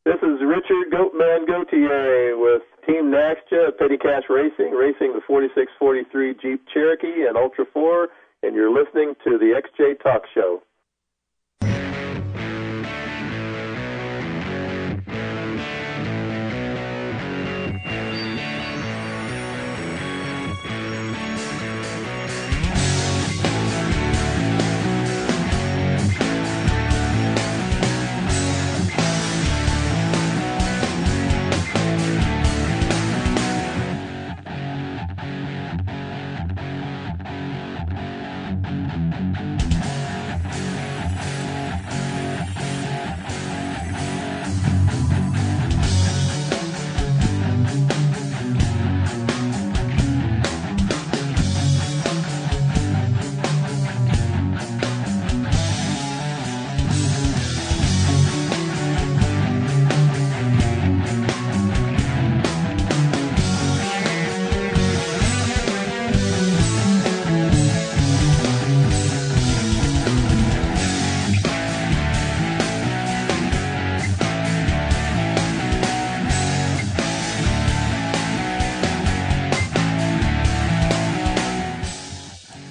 This is Richard Goatman Gautier with Team Naxja, Petty Cash Racing, racing the 4643 Jeep Cherokee and Ultra 4, and you're listening to the XJ Talk Show.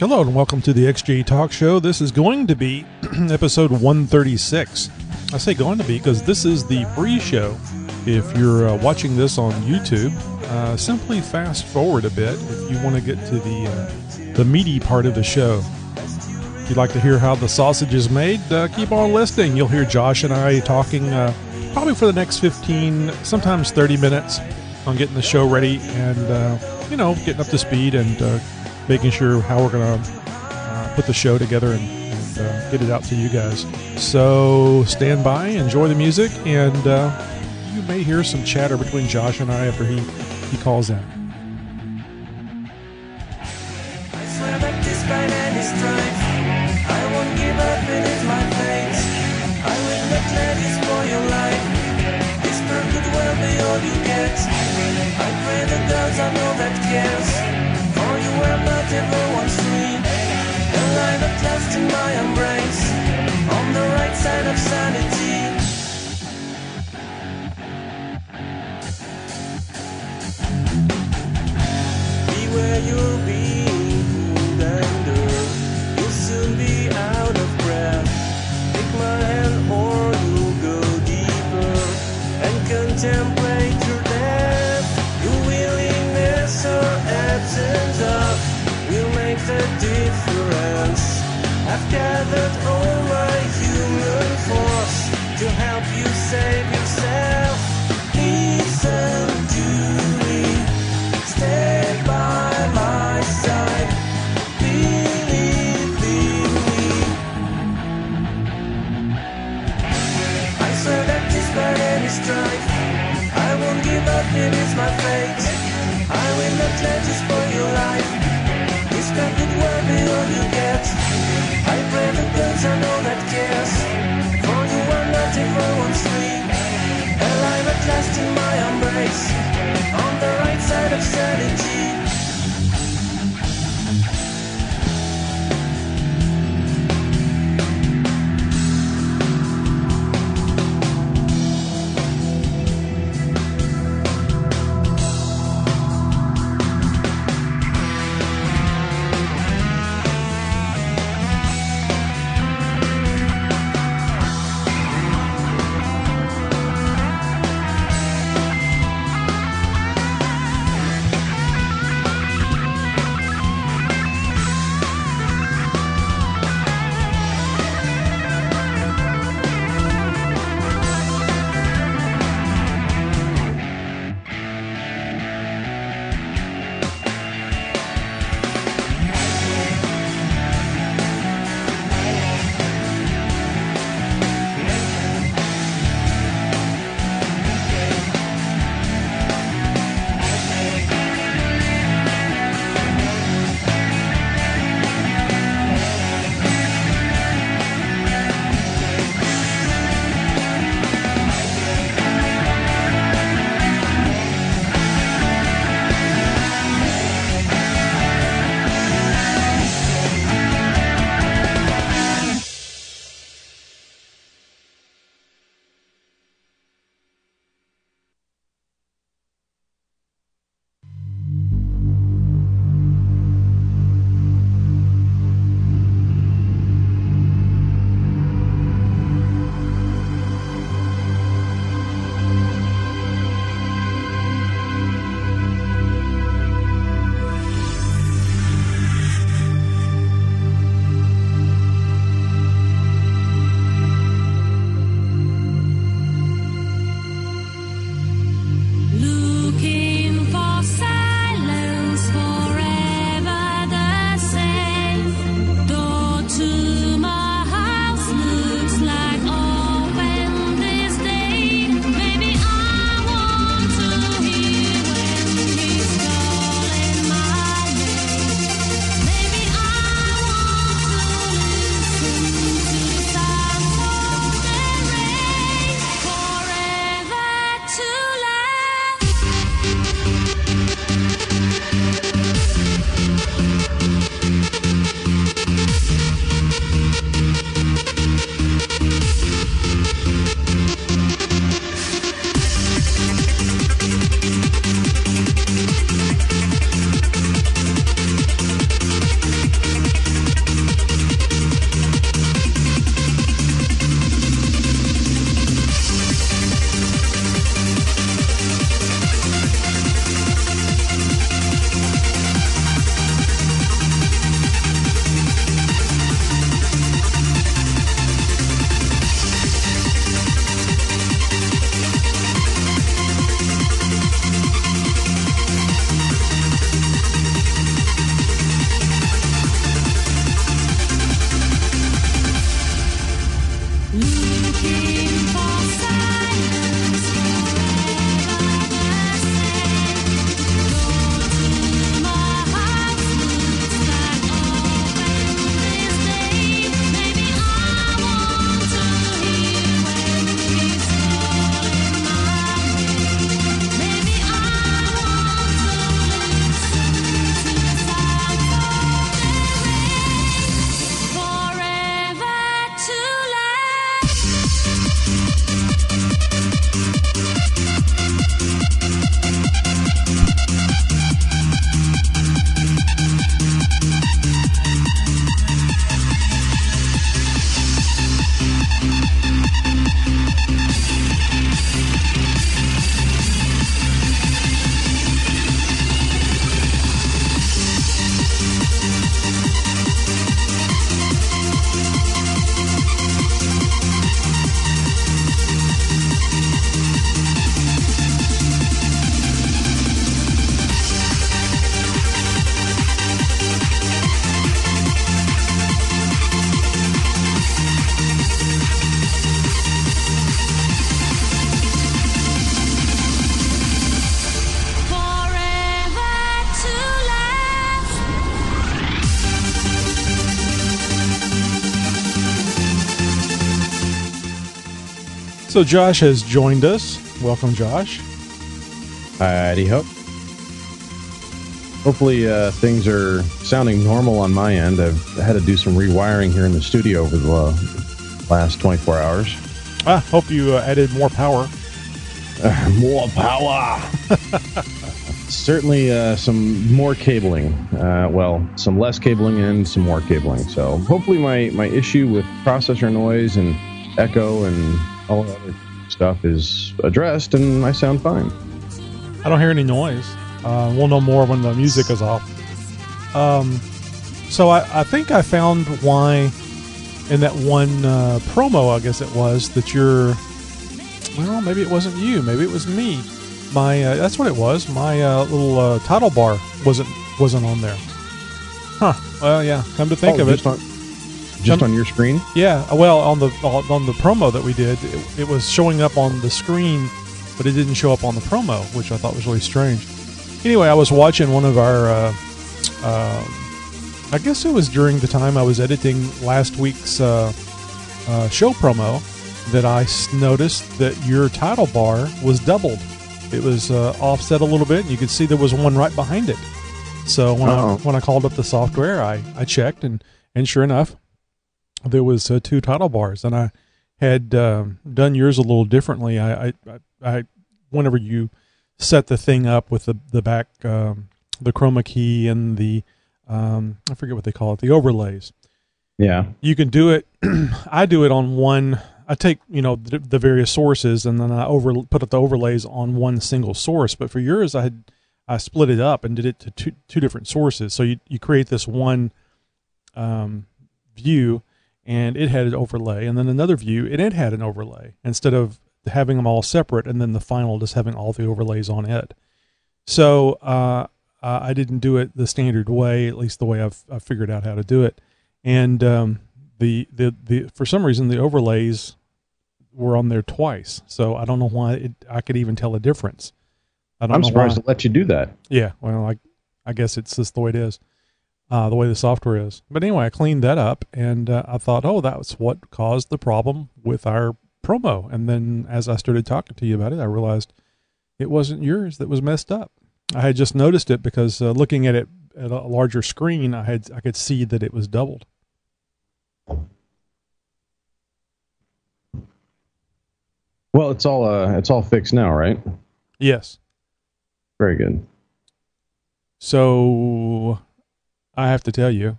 Hello and welcome to the XJ Talk Show. This is going to be episode 136. I say going to be because this is the pre-show. If you're watching this on YouTube, simply fast forward a bit if you want to get to the meaty part of the show. If you'd like to hear how the sausage is made, keep on listening. You'll hear Josh and I talking probably for the next 15, sometimes 30 minutes on getting the show ready and, getting up to speed and making sure how we're going to put the show together and get it out to you guys. So stand by, enjoy the music, and you may hear some chatter between Josh and I after he calls in. I swear that despite any strife, I won't give up, it is my fate. I will not let you spoil your life. This bird could well be all you get. I pray the gods I know that cares. For you are not everyone's free. Alive at last in my embrace, on the right side of sanity. Be where you're being pulled under. You'll soon be out of breath. Take my hand or you'll go deeper and contemplate your death. Your willingness or absence of will make the difference. I've gathered all my human force to help you save yourself. Listen to me, stay by my side, believe in me. I swear that despite any strife, I won't give up, it is my fate. I will not let you spoil your life. This cup could well be all you get. I pray the gods I know that cares. For you are not everyone's free. Alive at last in my embrace, on the right side of sanity. So Josh has joined us. Welcome, Josh. Howdy ho. Hopefully things are sounding normal on my end. I've had to do some rewiring here in the studio over the last 24 hours. I hope you added more power. More power! Certainly some more cabling. Some less cabling and some more cabling. So hopefully my issue with processor noise and echo and all that other stuff is addressed and I sound fine. I don't hear any noise. We'll know more when the music is off. So I think I found why in that one promo, I guess it was, that you're... Well, maybe it wasn't you. Maybe it was me. That's what it was. My little title bar wasn't on there. Huh. Well, yeah. Come to think of it, just on your screen. Yeah. Well, on the promo that we did, it was showing up on the screen, but it didn't show up on the promo, which I thought was really strange. Anyway, I was watching one of our. I guess it was during the time I was editing last week's show promo that I noticed that your title bar was doubled. It was offset a little bit, and you could see there was one right behind it. So when I called up the software, I checked, and sure enough, there was two title bars. And I had done yours a little differently. I whenever you set the thing up with the back, the chroma key and the I forget what they call it, the overlays. Yeah, you can do it. I do it on one. I take, the various sources, and then I put up the overlays on one single source. But for yours, I split it up and did it to two different sources. So you create this one view, and it had an overlay, and then another view, and it had an overlay, instead of having them all separate, and then the final just having all the overlays on it. So I didn't do it the standard way, at least the way I've figured out how to do it. And the for some reason the overlays were on there twice, so I don't know why I could even tell a difference. I'm surprised it let you do that. Yeah, well, I guess it's just the way it is, the way the software is. But anyway, I cleaned that up, and I thought, that's what caused the problem with our promo. And then as I started talking to you about it, I realized it wasn't yours that was messed up. I had just noticed it because looking at it at a larger screen, I could see that it was doubled. Well, it's all fixed now, right? Yes. Very good. So I have to tell you,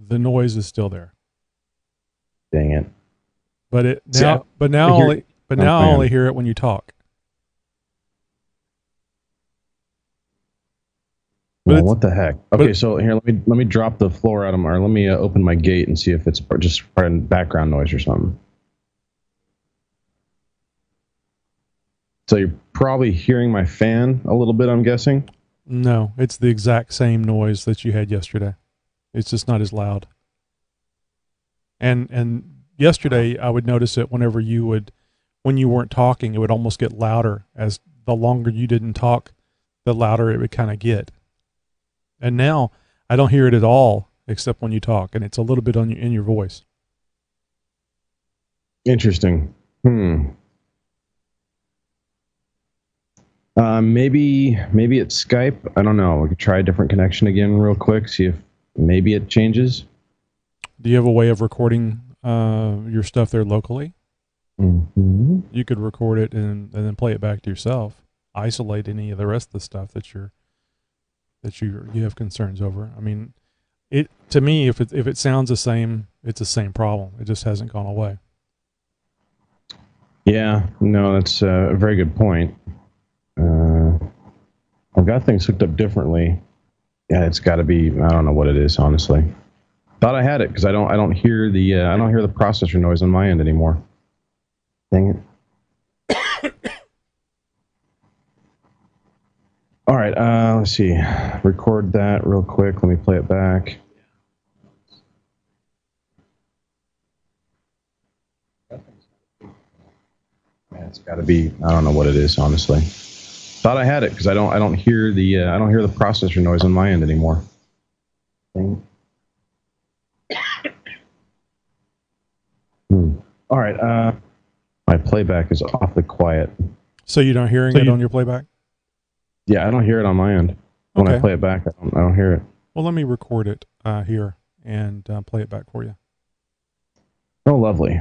the noise is still there. Dang it! But now I only hear it when you talk. Well, what the heck? Okay, so here, let me drop the floor out of let me open my gate and see if it's just part of background noise or something. So you're probably hearing my fan a little bit, I'm guessing? No, it's the exact same noise that you had yesterday. It's just not as loud. And yesterday I would notice it when you weren't talking, it would almost get louder. As the longer you didn't talk, the louder it would kind of get. And now I don't hear it at all except when you talk, and it's a little bit in your voice. Interesting. Maybe it's Skype. I don't know. We could try a different connection again real quick, see if maybe it changes. Do you have a way of recording your stuff there locally? Mm-hmm. You could record it and then play it back to yourself. Isolate any of the rest of the stuff that you have concerns over. I mean, to me, if it sounds the same, it's the same problem. It just hasn't gone away. Yeah, no, that's a very good point. I've got things hooked up differently. Yeah, it's got to be. I don't know what it is, honestly. Thought I had it because I don't hear the processor noise on my end anymore. Dang it. All right, let's see. Record that real quick. Let me play it back. Yeah, it's got to be. I don't know what it is, honestly. Thought I had it because I don't hear the processor noise on my end anymore. Dang it. All right. My playback is awfully quiet. So you're not hearing it on your playback? Yeah, I don't hear it on my end. When I play it back, I don't hear it. Well, let me record it here and play it back for you. Oh, lovely.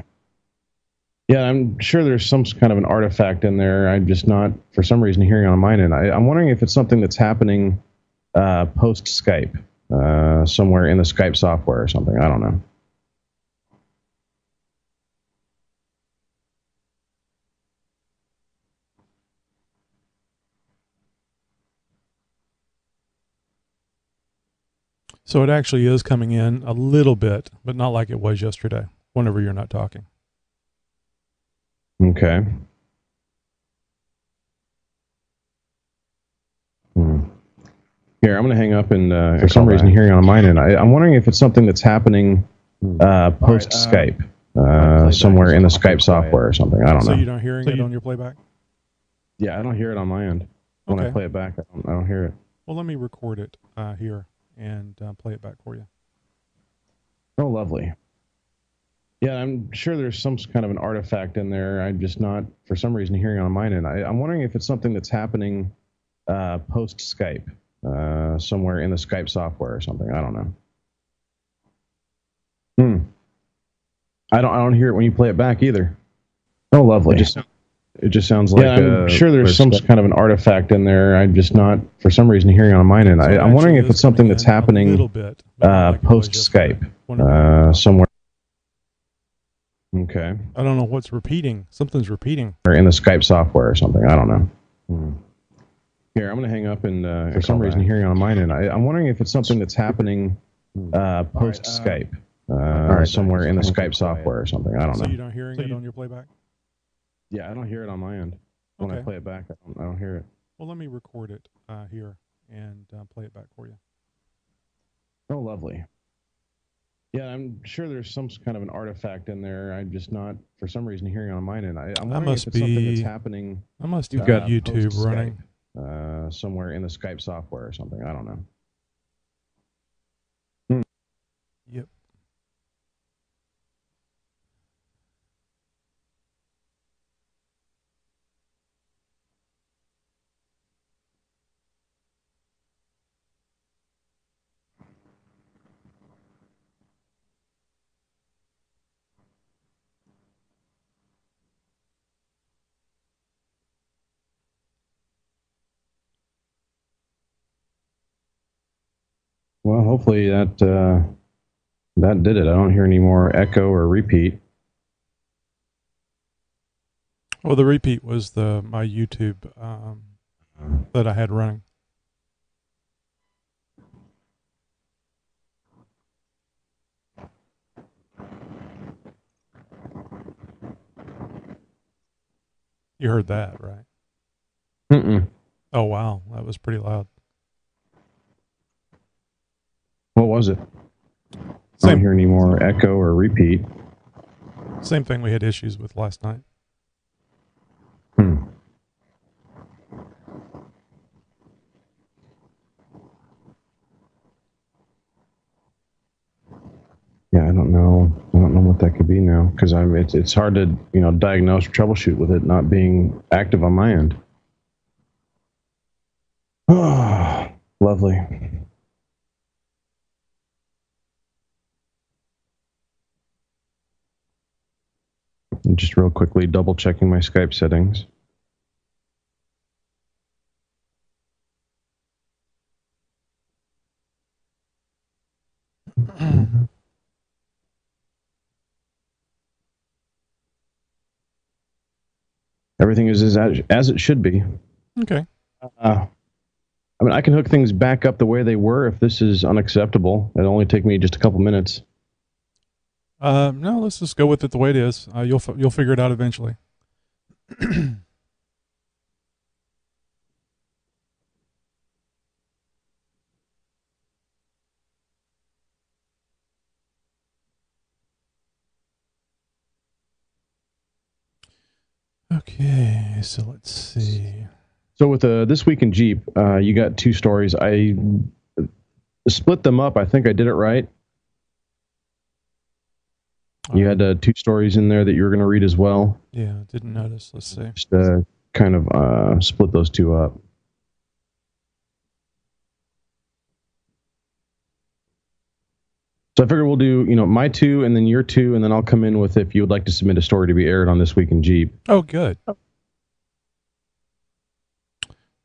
Yeah, I'm sure there's some kind of an artifact in there. I'm just not, for some reason, hearing it on mine end. I'm wondering if it's something that's happening post Skype, somewhere in the Skype software or something. I don't know. So it actually is coming in a little bit, but not like it was yesterday, whenever you're not talking. Okay. Here, I'm going to hang up and for some reason hearing on mine end. I'm wondering if it's something that's happening post Skype, somewhere in the Skype software or something. I don't know. So you're not hearing it on your playback? Yeah, I don't hear it on my end. When I play it back, I don't hear it. Well, let me record it here and play it back for you. Oh, lovely. Yeah, I'm sure there's some kind of an artifact in there. I'm just not, for some reason, hearing it on mine end. I'm wondering if it's something that's happening post Skype, somewhere in the Skype software or something. I don't know. I don't hear it when you play it back either. Oh, lovely. It just sounds like. Yeah, I'm sure there's some kind of an artifact in there. I'm just not, for some reason, hearing it on mine end. I'm wondering if it's something that's happening post Skype, somewhere. Okay. I don't know what's repeating. Something's repeating. Or in the Skype software or something. I don't know. Here, I'm going to hang up and for some reason hearing it on mine end. I'm wondering if it's something that's happening post Skype, somewhere in the Skype software or something. I don't know. So you're not hearing it on your playback? Yeah, I don't hear it on my end. When I play it back, I don't hear it. Well, let me record it here and play it back for you. Oh, lovely. Yeah, I'm sure there's some kind of an artifact in there. I'm just not, for some reason, hearing it on mine end. I'm wondering if it's something that's happening. I must have got YouTube running. Somewhere in the Skype software or something. I don't know. Yep. Well, hopefully that did it. I don't hear any more echo or repeat. Well, the repeat was my YouTube that I had running. You heard that, right? Mm-mm. Oh, wow. That was pretty loud. What was it? I don't hear any more echo or repeat. Same thing we had issues with last night. Yeah, I don't know what that could be now, because it's hard to diagnose or troubleshoot with it not being active on my end. Oh, lovely. And just real quickly double checking my Skype settings. Everything is as it should be. Okay. I mean, I can hook things back up the way they were if this is unacceptable. It'll only take me just a couple minutes. No, let's just go with it the way it is. You'll figure it out eventually. Okay, so let's see. So with This Week in Jeep, you got two stories. I split them up. I think I did it right. You had 2 stories in there that you were going to read as well. Yeah, didn't notice. Let's see. Just kind of split those 2 up. So I figure we'll do, my 2 and then your 2, and then I'll come in with if you would like to submit a story to be aired on This Week in Jeep. Oh, good.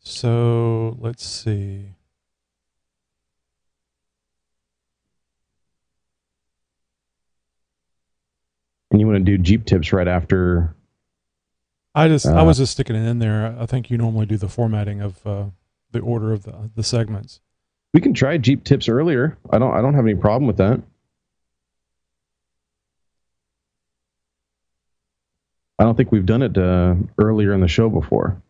So let's see. And you want to do Jeep tips right after? I was just sticking it in there. I think you normally do the formatting of the order of the segments. We can try Jeep tips earlier. I don't have any problem with that. I don't think we've done it earlier in the show before.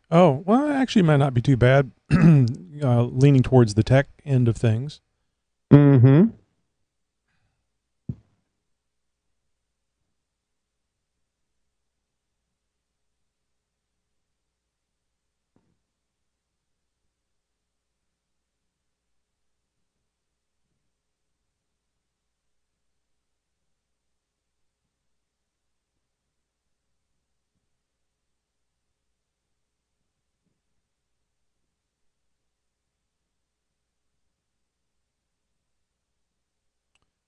Oh, well, it actually might not be too bad. Leaning towards the tech end of things. Mm-hmm.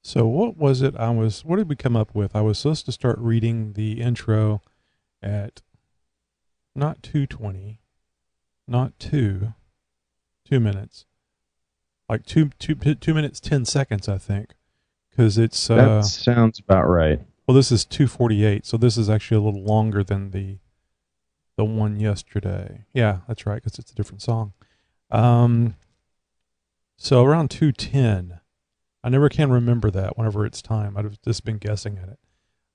So what was it what did we come up with? I was supposed to start reading the intro at not 2:20, not 2 minutes. Like 2 minutes 10 seconds, I think. Cuz it's that sounds about right. Well, this is 2:48, so this is actually a little longer than the one yesterday. Yeah, that's right, cuz it's a different song. So around 2:10. I never can remember that whenever it's time. I've just been guessing at it.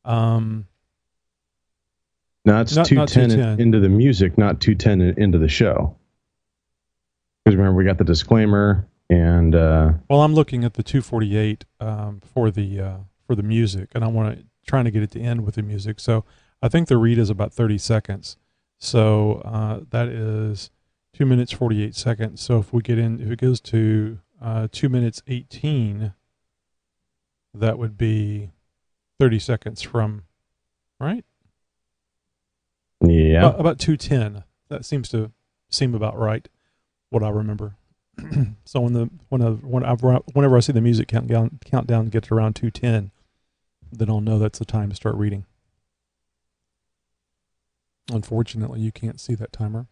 No, it's 2:10 into the music, not 2:10 into the show. Because remember, we got the disclaimer and. Well, I'm looking at the 2:48 for the music, and I trying to get it to end with the music. So I think the read is about 30 seconds. So that is 2 minutes 48 seconds. So if it goes to 2 minutes 18. That would be 30 seconds from, right? Yeah. About 2:10. That seem about right. What I remember. So whenever I see the music countdown get to around 2:10, then I'll know that's the time to start reading. Unfortunately, you can't see that timer.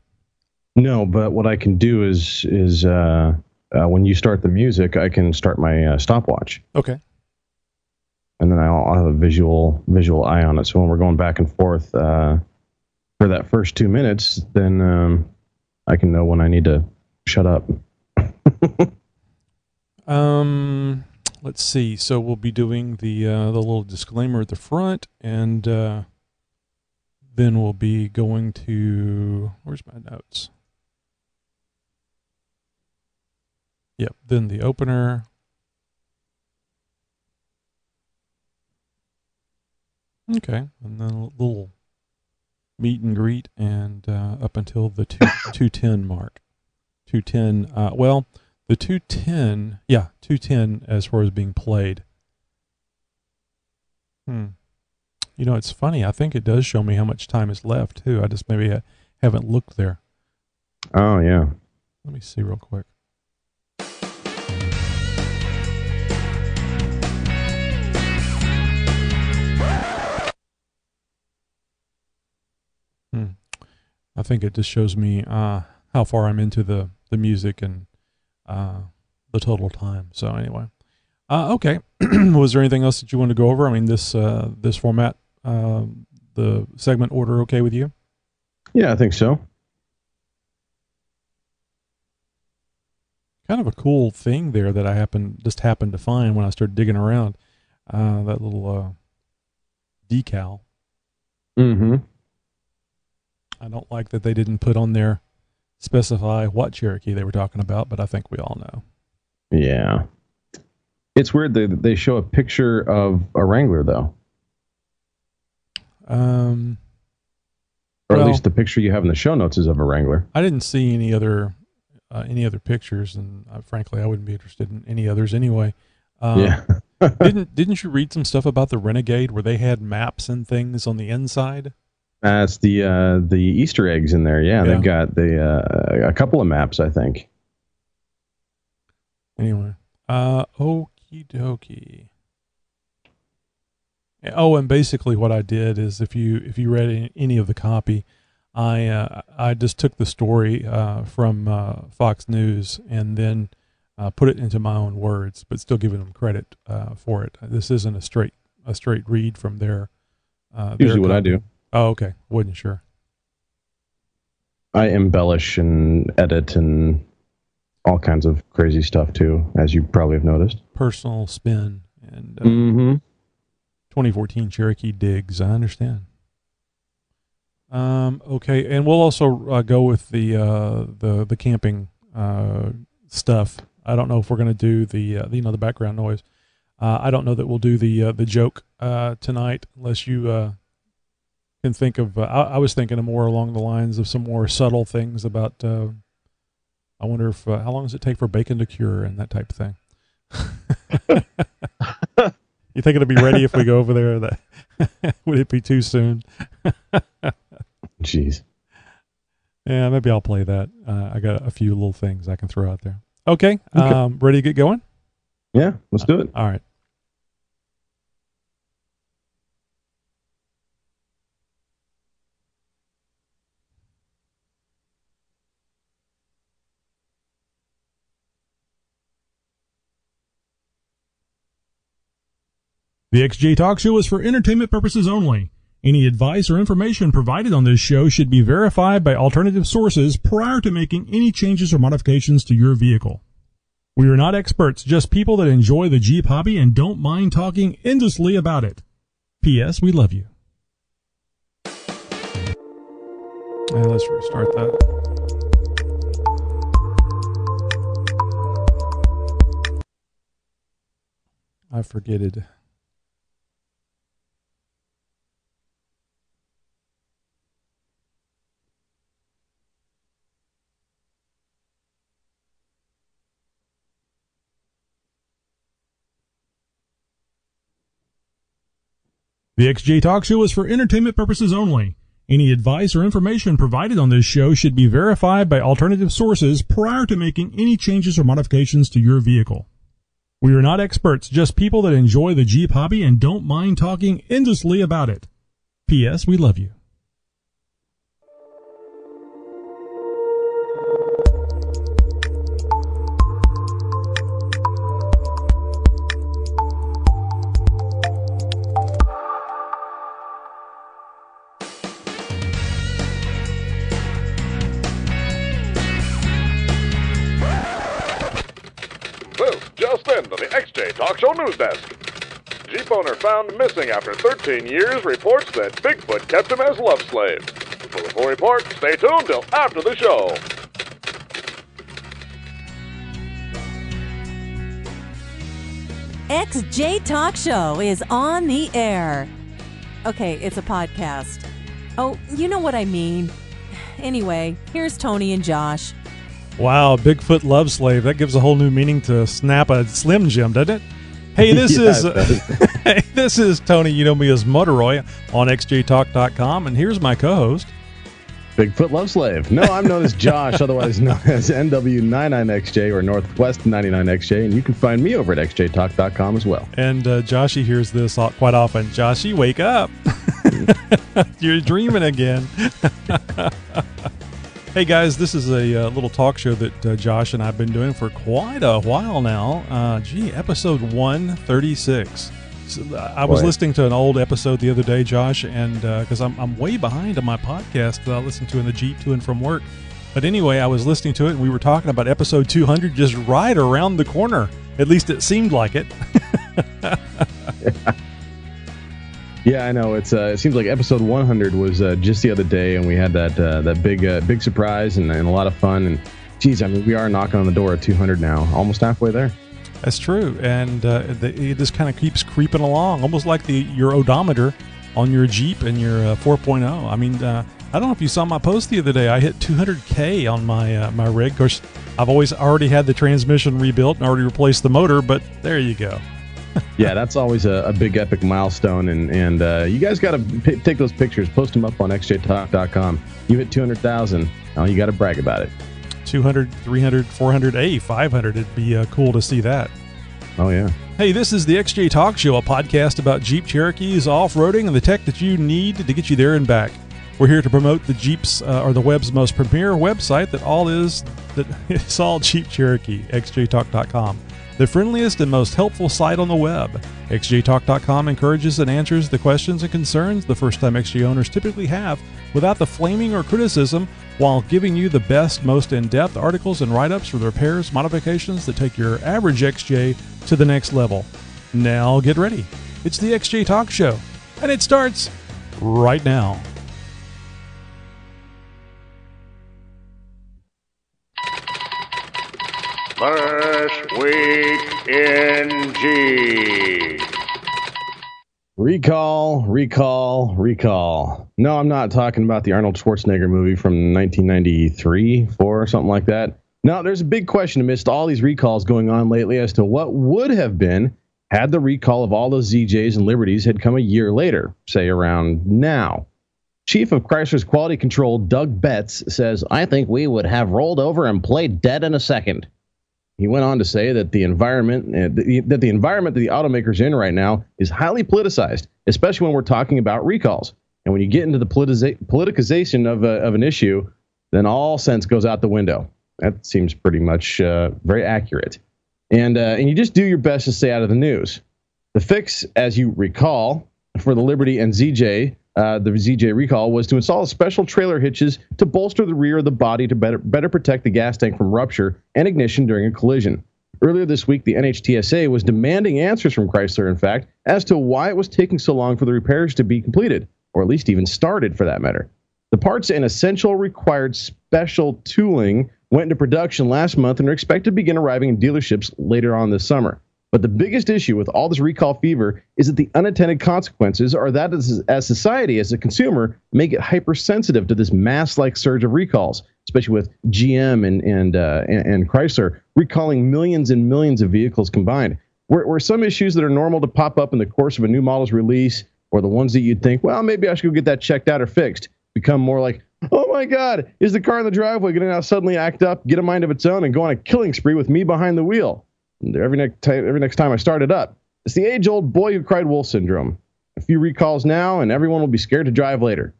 No, but what I can do is when you start the music, I can start my stopwatch. Okay. And then I'll have a visual eye on it. So when we're going back and forth for that first 2 minutes, then I can know when I need to shut up. Let's see. So we'll be doing the little disclaimer at the front, and then we'll be going to, where's my notes? Yep. Then the opener. Okay, and then a little meet and greet, and up until the 2:10 mark. 2:10. Well, the 2:10. Yeah, 2:10 as far as being played. It's funny. I think it does show me how much time is left too. I just maybe haven't looked there. Oh yeah. Let me see real quick. I think it just shows me how far I'm into the music and the total time. So anyway, okay. Was there anything else that you wanted to go over? I mean, this format, the segment order, okay with you? Yeah, I think so. Kind of a cool thing there that I happened to find when I started digging around. That little decal. Mm-hmm. I don't like that they didn't put on there, specify what Cherokee they were talking about, but I think we all know. Yeah. It's weird they show a picture of a Wrangler, though. Or at least the picture you have in the show notes is of a Wrangler. I didn't see any other pictures, and frankly, I wouldn't be interested in any others anyway. Yeah. Didn't you read some stuff about the Renegade where they had maps and things on the inside? That's the Easter eggs in there. Yeah, they've got a couple of maps, I think. Anyway, okie dokie. Oh, and basically what I did is, if you read any of the copy, I just took the story from Fox News and then put it into my own words, but still giving them credit for it. This isn't a straight read from their. Usually, what I do. Oh, okay. Wasn't sure. I embellish and edit and all kinds of crazy stuff too, as you probably have noticed. Personal spin and 2014 Cherokee digs. I understand. Okay, and we'll also go with the camping stuff. I don't know if we're going to do the background noise. I don't know that we'll do the joke tonight, unless you can think of. I was thinking of more along the lines of some more subtle things about. I wonder if how long does it take for bacon to cure and that type of thing. You think it'll be ready if we go over there? That would it be too soon? Jeez. Yeah, maybe I'll play that. I got a few little things I can throw out there. Okay. Ready to get going? Yeah, let's do it. All right. The XJ Talk Show is for entertainment purposes only. Any advice or information provided on this show should be verified by alternative sources prior to making any changes or modifications to your vehicle. We are not experts, just people that enjoy the Jeep hobby and don't mind talking endlessly about it. P.S. We love you. Let's restart that. I forgetted. The XJ Talk Show is for entertainment purposes only. Any advice or information provided on this show should be verified by alternative sources prior to making any changes or modifications to your vehicle. We are not experts, just people that enjoy the Jeep hobby and don't mind talking endlessly about it. P.S. We love you. To the XJ Talk Show news desk. Jeep owner found missing after 13 years reports that Bigfoot kept him as love slave. For the full report, stay tuned till after the show. XJ Talk Show is on the air. Okay, it's a podcast. Oh, you know what I mean. Anyway, here's Tony and Josh. Wow, Bigfoot love slave. That gives a whole new meaning to snap a Slim Jim, doesn't it? Hey, this this is Tony. You know me as Motoroy on xjtalk.com, and here's my co-host, Bigfoot love slave. No, I'm known as Josh, otherwise known as NW99XJ or Northwest 99XJ, and you can find me over at xjtalk.com as well. And Joshy hears this quite often. Joshy, wake up. You're dreaming again. Hey guys, this is a little talk show that Josh and I have been doing for quite a while now. Episode 136. So, I was listening to an old episode the other day, Josh, and because I'm way behind on my podcast that I listen to in the Jeep to and from work. But anyway, I was listening to it, and we were talking about episode 200 just right around the corner. At least it seemed like it. Yeah, I know. It seems like episode 100 was just the other day, and we had that big surprise and a lot of fun. And geez, I mean, we are knocking on the door at 200 now, almost halfway there. That's true, and it just kind of keeps creeping along, almost like your odometer on your Jeep and your 4.0. I mean, I don't know if you saw my post the other day. I hit 200K on my rig. Of course, I've already had the transmission rebuilt and already replaced the motor, but there you go. Yeah, that's always a big epic milestone, and you guys got to take those pictures, post them up on xjtalk.com. You hit 200,000, now you got to brag about it. 200, 300, 400, 500. It'd be cool to see that. Oh, yeah. Hey, this is the XJ Talk Show, a podcast about Jeep Cherokees, off-roading, and the tech that you need to get you there and back. We're here to promote the Jeeps, or the web's most premier website it's all Jeep Cherokee, xjtalk.com. The friendliest and most helpful site on the web. xjtalk.com encourages and answers the questions and concerns the first-time XJ owners typically have without the flaming or criticism, while giving you the best, most in-depth articles and write-ups for the repairs, modifications that take your average XJ to the next level. Now get ready. It's the XJ Talk Show, and it starts right now. First Week in Jeep. Recall. No, I'm not talking about the Arnold Schwarzenegger movie from 1993, 4, or something like that. No, there's a big question amidst all these recalls going on lately as to what would have been had the recall of all those ZJs and Liberties had come a year later, say around now. Chief of Chrysler's Quality Control, Doug Betts, says, "I think we would have rolled over and played dead in a second." He went on to say that the environment that the automakers are in right now is highly politicized, especially when we're talking about recalls. And when you get into the politicization of an issue, then all sense goes out the window. That seems pretty much very accurate. And you just do your best to stay out of the news. The fix, as you recall, for the Liberty and ZJ, the ZJ recall, was to install special trailer hitches to bolster the rear of the body to better protect the gas tank from rupture and ignition during a collision. Earlier this week, the NHTSA was demanding answers from Chrysler, in fact, as to why it was taking so long for the repairs to be completed, or at least even started for that matter. The parts and essential required special tooling went into production last month and are expected to begin arriving in dealerships later on this summer. But the biggest issue with all this recall fever is that the unintended consequences are that as society, as a consumer, may get hypersensitive to this mass-like surge of recalls, especially with GM and Chrysler recalling millions and millions of vehicles combined. Where some issues that are normal to pop up in the course of a new model's release, or the ones that you'd think, well, maybe I should go get that checked out or fixed, become more like, oh my God, is the car in the driveway going to now suddenly act up, get a mind of its own, and go on a killing spree with me behind the wheel? Every next time I start it up. It's the age-old boy who cried wolf syndrome. A few recalls now, and everyone will be scared to drive later.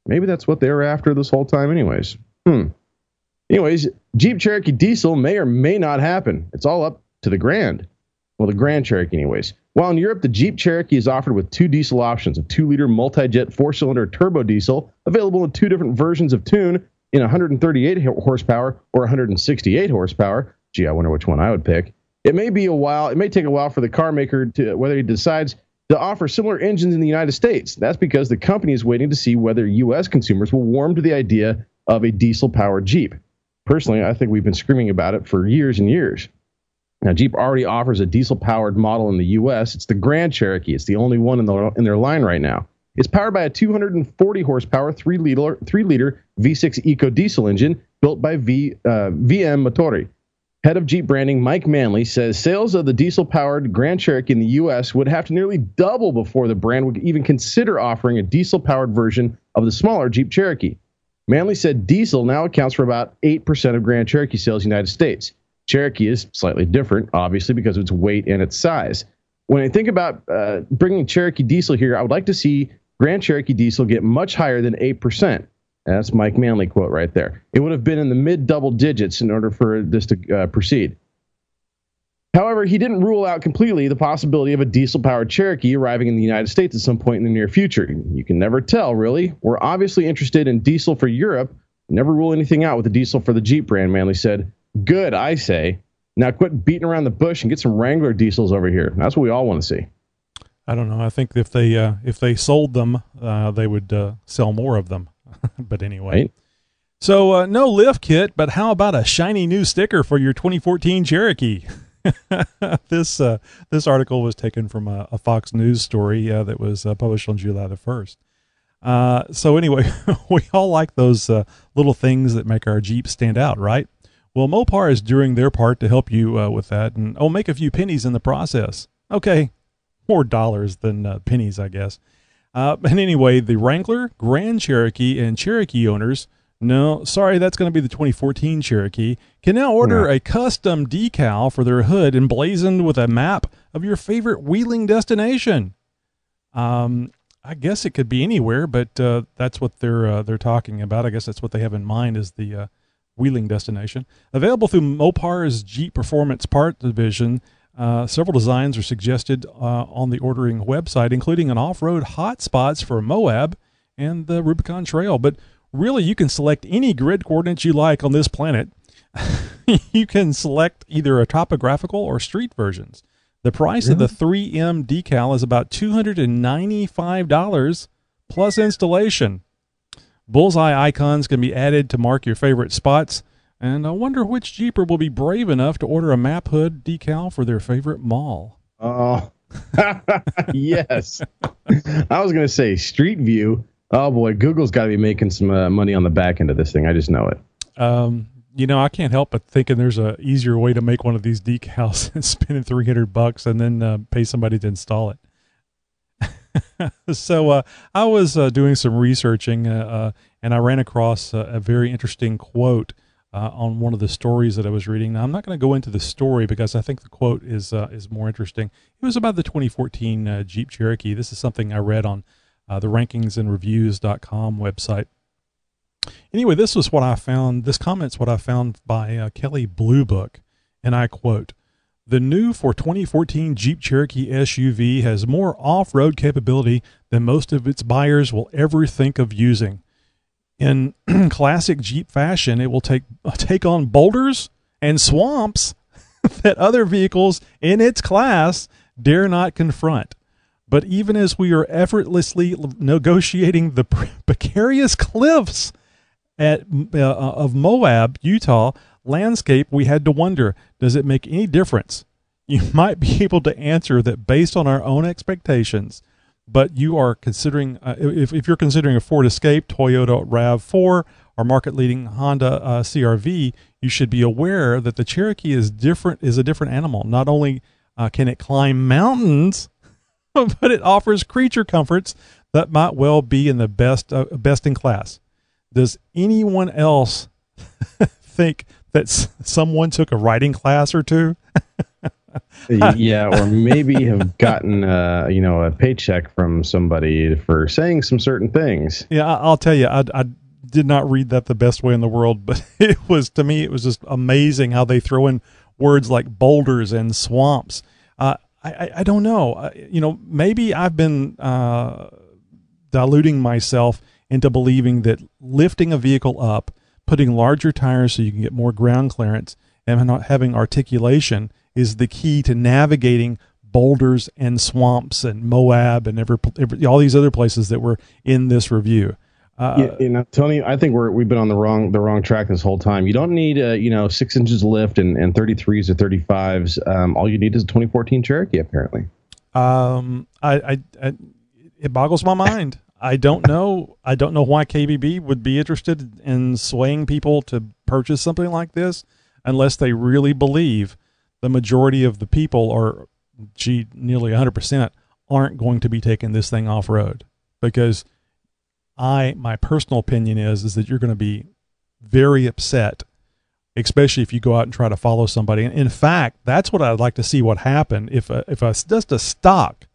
Maybe that's what they were after this whole time anyways. Anyways, Jeep Cherokee Diesel may or may not happen. It's all up to the Grand. Well, the Grand Cherokee anyways. While in Europe, the Jeep Cherokee is offered with 2 diesel options, a 2-liter multi-jet 4-cylinder turbo diesel, available in 2 different versions of tune, in 138 horsepower or 168 horsepower. Gee, I wonder which one I would pick. It may take a while for the car maker to whether he decides to offer similar engines in the United States. That's because the company is waiting to see whether U.S. consumers will warm to the idea of a diesel-powered Jeep. Personally, I think we've been screaming about it for years and years. Now, Jeep already offers a diesel-powered model in the U.S. It's the Grand Cherokee. It's the only one in their line right now. It's powered by a 240 horsepower 3-liter V6 Eco diesel engine built by VM Motori. Head of Jeep branding Mike Manley says sales of the diesel-powered Grand Cherokee in the U.S. would have to nearly double before the brand would even consider offering a diesel-powered version of the smaller Jeep Cherokee. Manley said diesel now accounts for about 8% of Grand Cherokee sales in the United States. Cherokee is slightly different, obviously, because of its weight and its size. When I think about bringing Cherokee diesel here, I would like to see Grand Cherokee diesel get much higher than 8%. That's Mike Manley quote right there. It would have been in the mid-double digits in order for this to proceed. However, he didn't rule out completely the possibility of a diesel-powered Cherokee arriving in the United States at some point in the near future. You can never tell, really. We're obviously interested in diesel for Europe. Never rule anything out with the diesel for the Jeep brand, Manley said. Good, I say. Now quit beating around the bush and get some Wrangler diesels over here. That's what we all want to see. I don't know. I think if they sold them, they would sell more of them. But anyway. Right. So no lift kit, but how about a shiny new sticker for your 2014 Cherokee? This article was taken from a Fox News story that was published on July the 1st. So anyway, we all like those little things that make our Jeep stand out, right? Well, Mopar is doing their part to help you with that, and make a few pennies in the process. Okay, more dollars than pennies, I guess. And anyway, the Wrangler, Grand Cherokee, and Cherokee owners, no, sorry, that's going to be the 2014 Cherokee, can now order a custom decal for their hood emblazoned with a map of your favorite wheeling destination. I guess it could be anywhere, but that's what they're talking about. I guess that's what they have in mind is the wheeling destination. Available through Mopar's Jeep Performance Part Division. Several designs are suggested on the ordering website, including an off-road hotspots for Moab and the Rubicon Trail. But really, you can select any grid coordinates you like on this planet. You can select either a topographical or street versions. The price of the 3M decal is about $295 plus installation. Bullseye icons can be added to mark your favorite spots. And I wonder which Jeeper will be brave enough to order a map hood decal for their favorite mall. Oh, yes. I was going to say Street View. Oh, boy, Google's got to be making some money on the back end of this thing. I just know it. I can't help but thinking there's a easier way to make one of these decals and spending $300 and then pay somebody to install it. So I was doing some researching and I ran across a very interesting quote on one of the stories that I was reading. Now, I'm not going to go into the story because I think the quote is more interesting. It was about the 2014 Jeep Cherokee. This is something I read on the rankingsandreviews.com website. Anyway, this was what I found. This comment's what I found by Kelly Blue Book, and I quote, "The new for 2014 Jeep Cherokee SUV has more off-road capability than most of its buyers will ever think of using. In classic Jeep fashion, it will take on boulders and swamps that other vehicles in its class dare not confront. But even as we are effortlessly negotiating the precarious cliffs of Moab, Utah landscape, we had to wonder, does it make any difference? You might be able to answer that based on our own expectations. But you are considering, if you're considering a Ford Escape, Toyota RAV4, or market-leading Honda CR-V, you should be aware that the Cherokee is a different animal. Not only can it climb mountains, but it offers creature comforts that might well be in the best in class. Does anyone else think that someone took a writing class or two? Yeah, or maybe have gotten a paycheck from somebody for saying some certain things. Yeah, I'll tell you, I did not read that the best way in the world, but it was just amazing how they throw in words like boulders and swamps. I don't know. Maybe I've been diluting myself into believing that lifting a vehicle up, putting larger tires so you can get more ground clearance, and not having articulation is the key to navigating boulders and swamps and Moab and all these other places that were in this review. Tony, I think we've been on the wrong track this whole time. You don't need 6 inches lift and 33s or 35s. All you need is a 2014 Cherokee, apparently. It boggles my mind. I don't know why KBB would be interested in swaying people to purchase something like this unless they really believe the majority of the people, or nearly 100%, aren't going to be taking this thing off-road. Because my personal opinion is that you're going to be very upset, especially if you go out and try to follow somebody. And in fact, that's what I'd like to see what happen if just a stock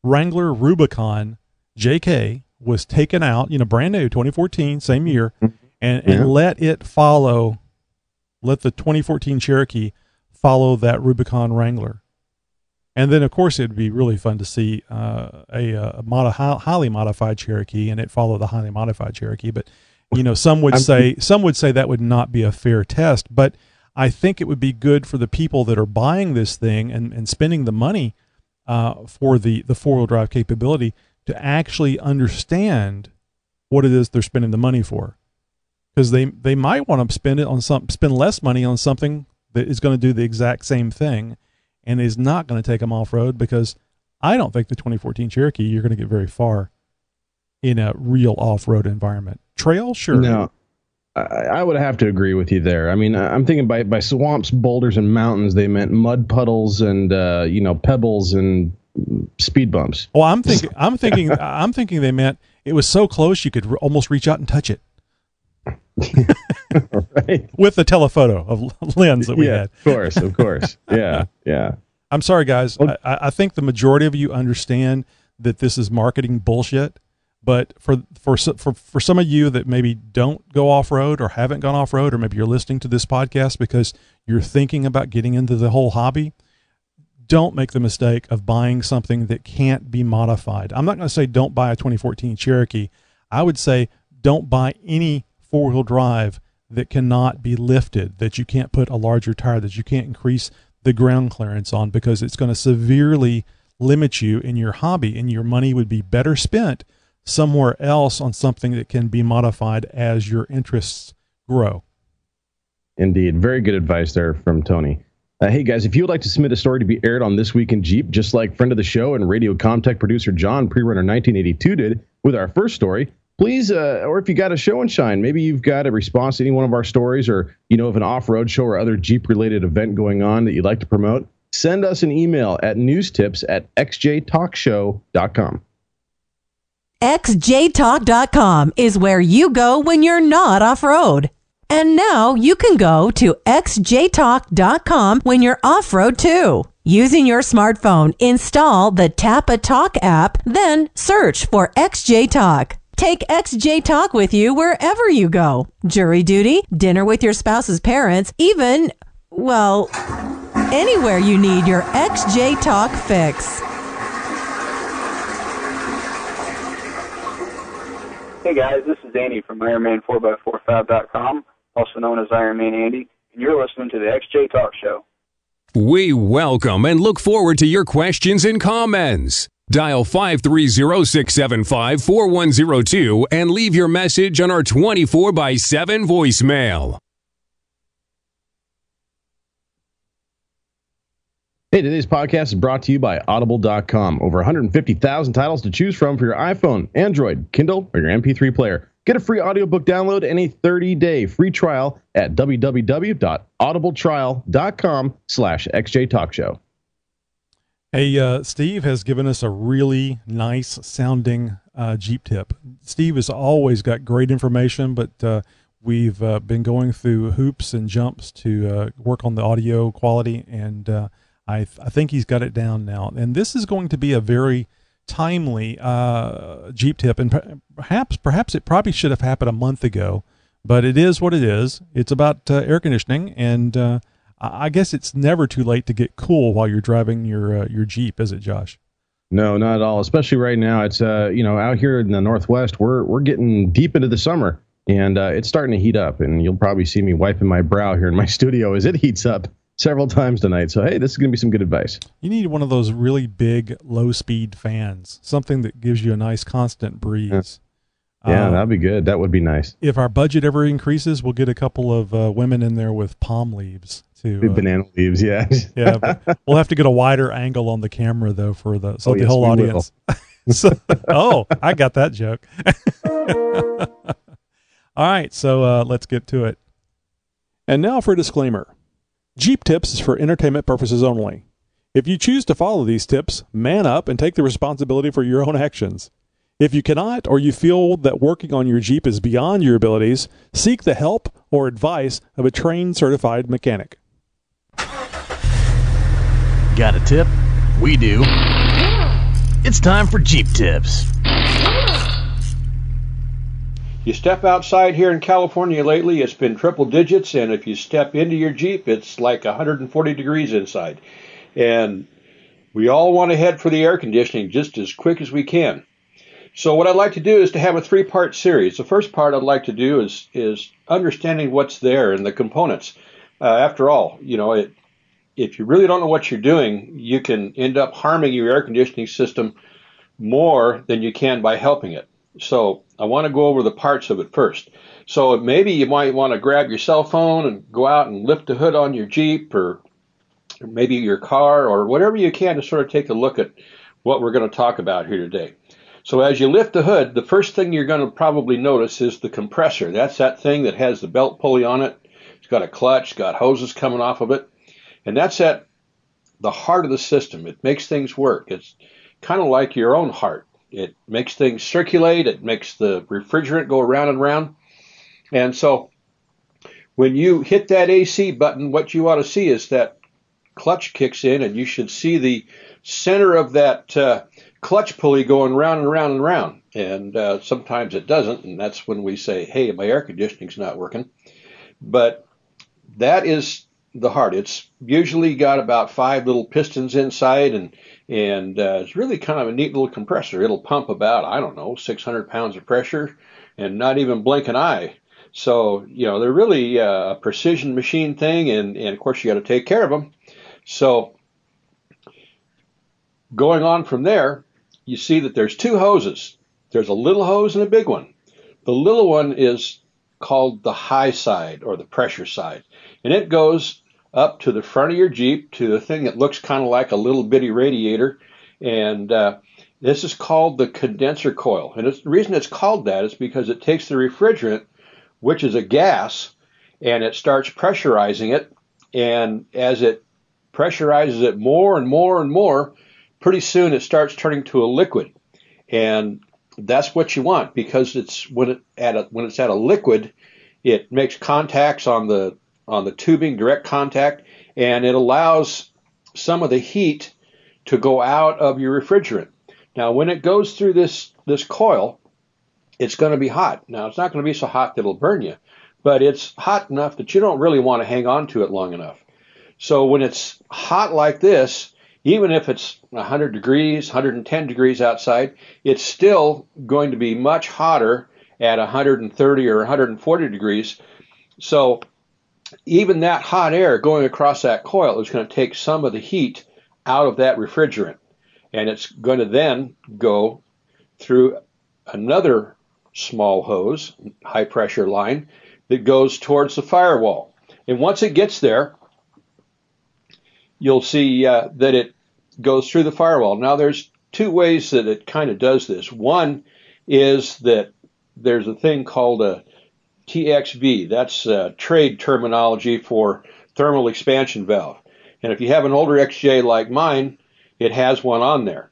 Wrangler Rubicon JK was taken out, brand new, 2014, same year, and let the 2014 Cherokee follow that Rubicon Wrangler. And then, of course, it'd be really fun to see a highly modified Cherokee and it follow the highly modified Cherokee. But, some would say that would not be a fair test. But I think it would be good for the people that are buying this thing and spending the money for the four-wheel drive capability to actually understand what it is they're spending the money for. Because they might want to spend less money on something that is going to do the exact same thing and is not going to take them off-road, because I don't think the 2014 Cherokee, you're going to get very far in a real off-road environment. Trail, sure. No, I would have to agree with you there. I mean, I'm thinking by swamps, boulders, and mountains, they meant mud puddles and, pebbles and speed bumps. Oh, I'm thinking they meant it was so close you could almost reach out and touch it. Right. With the telephoto of lens that we had. Of course. Yeah. I'm sorry, guys. I think the majority of you understand that this is marketing bullshit. But for some of you that maybe don't go off-road or haven't gone off-road, or maybe you're listening to this podcast because you're thinking about getting into the whole hobby, don't make the mistake of buying something that can't be modified. I'm not going to say don't buy a 2014 Cherokee. I would say don't buy any four-wheel drive that cannot be lifted, that you can't put a larger tire, that you can't increase the ground clearance on, because it's going to severely limit you in your hobby, and your money would be better spent somewhere else on something that can be modified as your interests grow. Indeed. Very good advice there from Tony. Hey, guys, if you would like to submit a story to be aired on This Week in Jeep, just like friend of the show and Radio Comtech producer John Prerunner 1982 did with our first story, please, or if you got a show and shine, maybe you've got a response to any one of our stories, or you know of an off-road show or other Jeep-related event going on that you'd like to promote, send us an email at newstips@xjtalkshow.com. xjtalk.com is where you go when you're not off-road. And now you can go to xjtalk.com when you're off-road too. Using your smartphone, install the Tap a Talk app, then search for XJ Talk. Take XJ Talk with you wherever you go. Jury duty, dinner with your spouse's parents, even, well, anywhere you need your XJ Talk fix. Hey guys, this is Andy from Ironman4x45.com, also known as Ironman Andy, and you're listening to the XJ Talk Show. We welcome and look forward to your questions and comments. Dial 530-675-4102 and leave your message on our 24/7 voicemail. Hey, today's podcast is brought to you by Audible.com. Over 150,000 titles to choose from for your iPhone, Android, Kindle, or your MP3 player. Get a free audiobook download and a 30-day free trial at www.audibletrial.com/XJTalkShow. Hey, Steve has given us a really nice sounding Jeep tip. Steve has always got great information, but we've been going through hoops and jumps to work on the audio quality, and I think he's got it down now. And this is going to be a very timely Jeep tip, and perhaps it probably should have happened a month ago, but it is what it is. It's about air conditioning, and I guess it's never too late to get cool while you're driving your Jeep, is it, Josh? No, not at all. Especially right now, it's out here in the Northwest, we're getting deep into the summer, and it's starting to heat up. And you'll probably see me wiping my brow here in my studio as it heats up several times tonight. So hey, this is going to be some good advice. You need one of those really big low-speed fans, something that gives you a nice constant breeze. Yeah, that'd be good. That would be nice. If our budget ever increases, we'll get a couple of women in there with palm leaves too. Banana leaves, yeah. Yeah, but we'll have to get a wider angle on the camera though for the yes, whole audience. I got that joke. All right, so let's get to it. And now for a disclaimer. Jeep Tips is for entertainment purposes only. If you choose to follow these tips, man up and take the responsibility for your own actions. If you cannot, or you feel that working on your Jeep is beyond your abilities, seek the help or advice of a trained certified mechanic. Got a tip? We do. It's time for Jeep Tips. You step outside here in California lately, it's been triple digits, and if you step into your Jeep, it's like 140 degrees inside. And we all want to head for the air conditioning just as quick as we can. So what I'd like to do is to have a three-part series. The first part I'd like to do is understanding what's there and the components. After all, if you really don't know what you're doing, you can end up harming your air conditioning system more than you can by helping it. So I want to go over the parts of it first. So maybe you might want to grab your cell phone and go out and lift the hood on your Jeep or maybe your car or whatever you can to sort of take a look at what we're going to talk about here today. So as you lift the hood, the first thing you're going to probably notice is the compressor. That's that thing that has the belt pulley on it. It's got a clutch, got hoses coming off of it. And that's the the heart of the system. It makes things work. It's kind of like your own heart. It makes things circulate. It makes the refrigerant go round and round. And so when you hit that AC button, what you ought to see is that clutch kicks in, and you should see the center of that clutch pulley going round and round and round. And sometimes it doesn't, and that's when we say, hey, my air conditioning's not working. But that is the heart. It's usually got about 5 little pistons inside, and it's really kind of a neat little compressor. It'll pump about, 600 pounds of pressure and not even blink an eye. So, they're really a precision machine thing, and of course you got to take care of them. So going on from there, you see that there's 2 hoses. There's a little hose and a big one. The little one is called the high side, or the pressure side, and it goes up to the front of your Jeep to the thing that looks kind of like a little bitty radiator, and this is called the condenser coil. And the reason it's called that is because it takes the refrigerant, which is a gas, and it starts pressurizing it, and as it pressurizes it more and more and more, pretty soon it starts turning to a liquid. And that's what you want, because it's when it's at a liquid, it makes contacts on the tubing, direct contact, and it allows some of the heat to go out of your refrigerant. Now, when it goes through this coil, it's going to be hot. Now, it's not going to be so hot that it'll burn you, but it's hot enough that you don't really want to hang on to it long enough. So when it's hot like this, even if it's 100 degrees, 110 degrees outside, it's still going to be much hotter at 130 or 140 degrees. So even that hot air going across that coil is going to take some of the heat out of that refrigerant. And it's going to then go through another small hose, high pressure line, that goes towards the firewall. And once it gets there, you'll see that it goes through the firewall. Now, there's 2 ways that it kind of does this. One is that there's a thing called a TXV. That's trade terminology for thermal expansion valve. And if you have an older XJ like mine, it has one on there.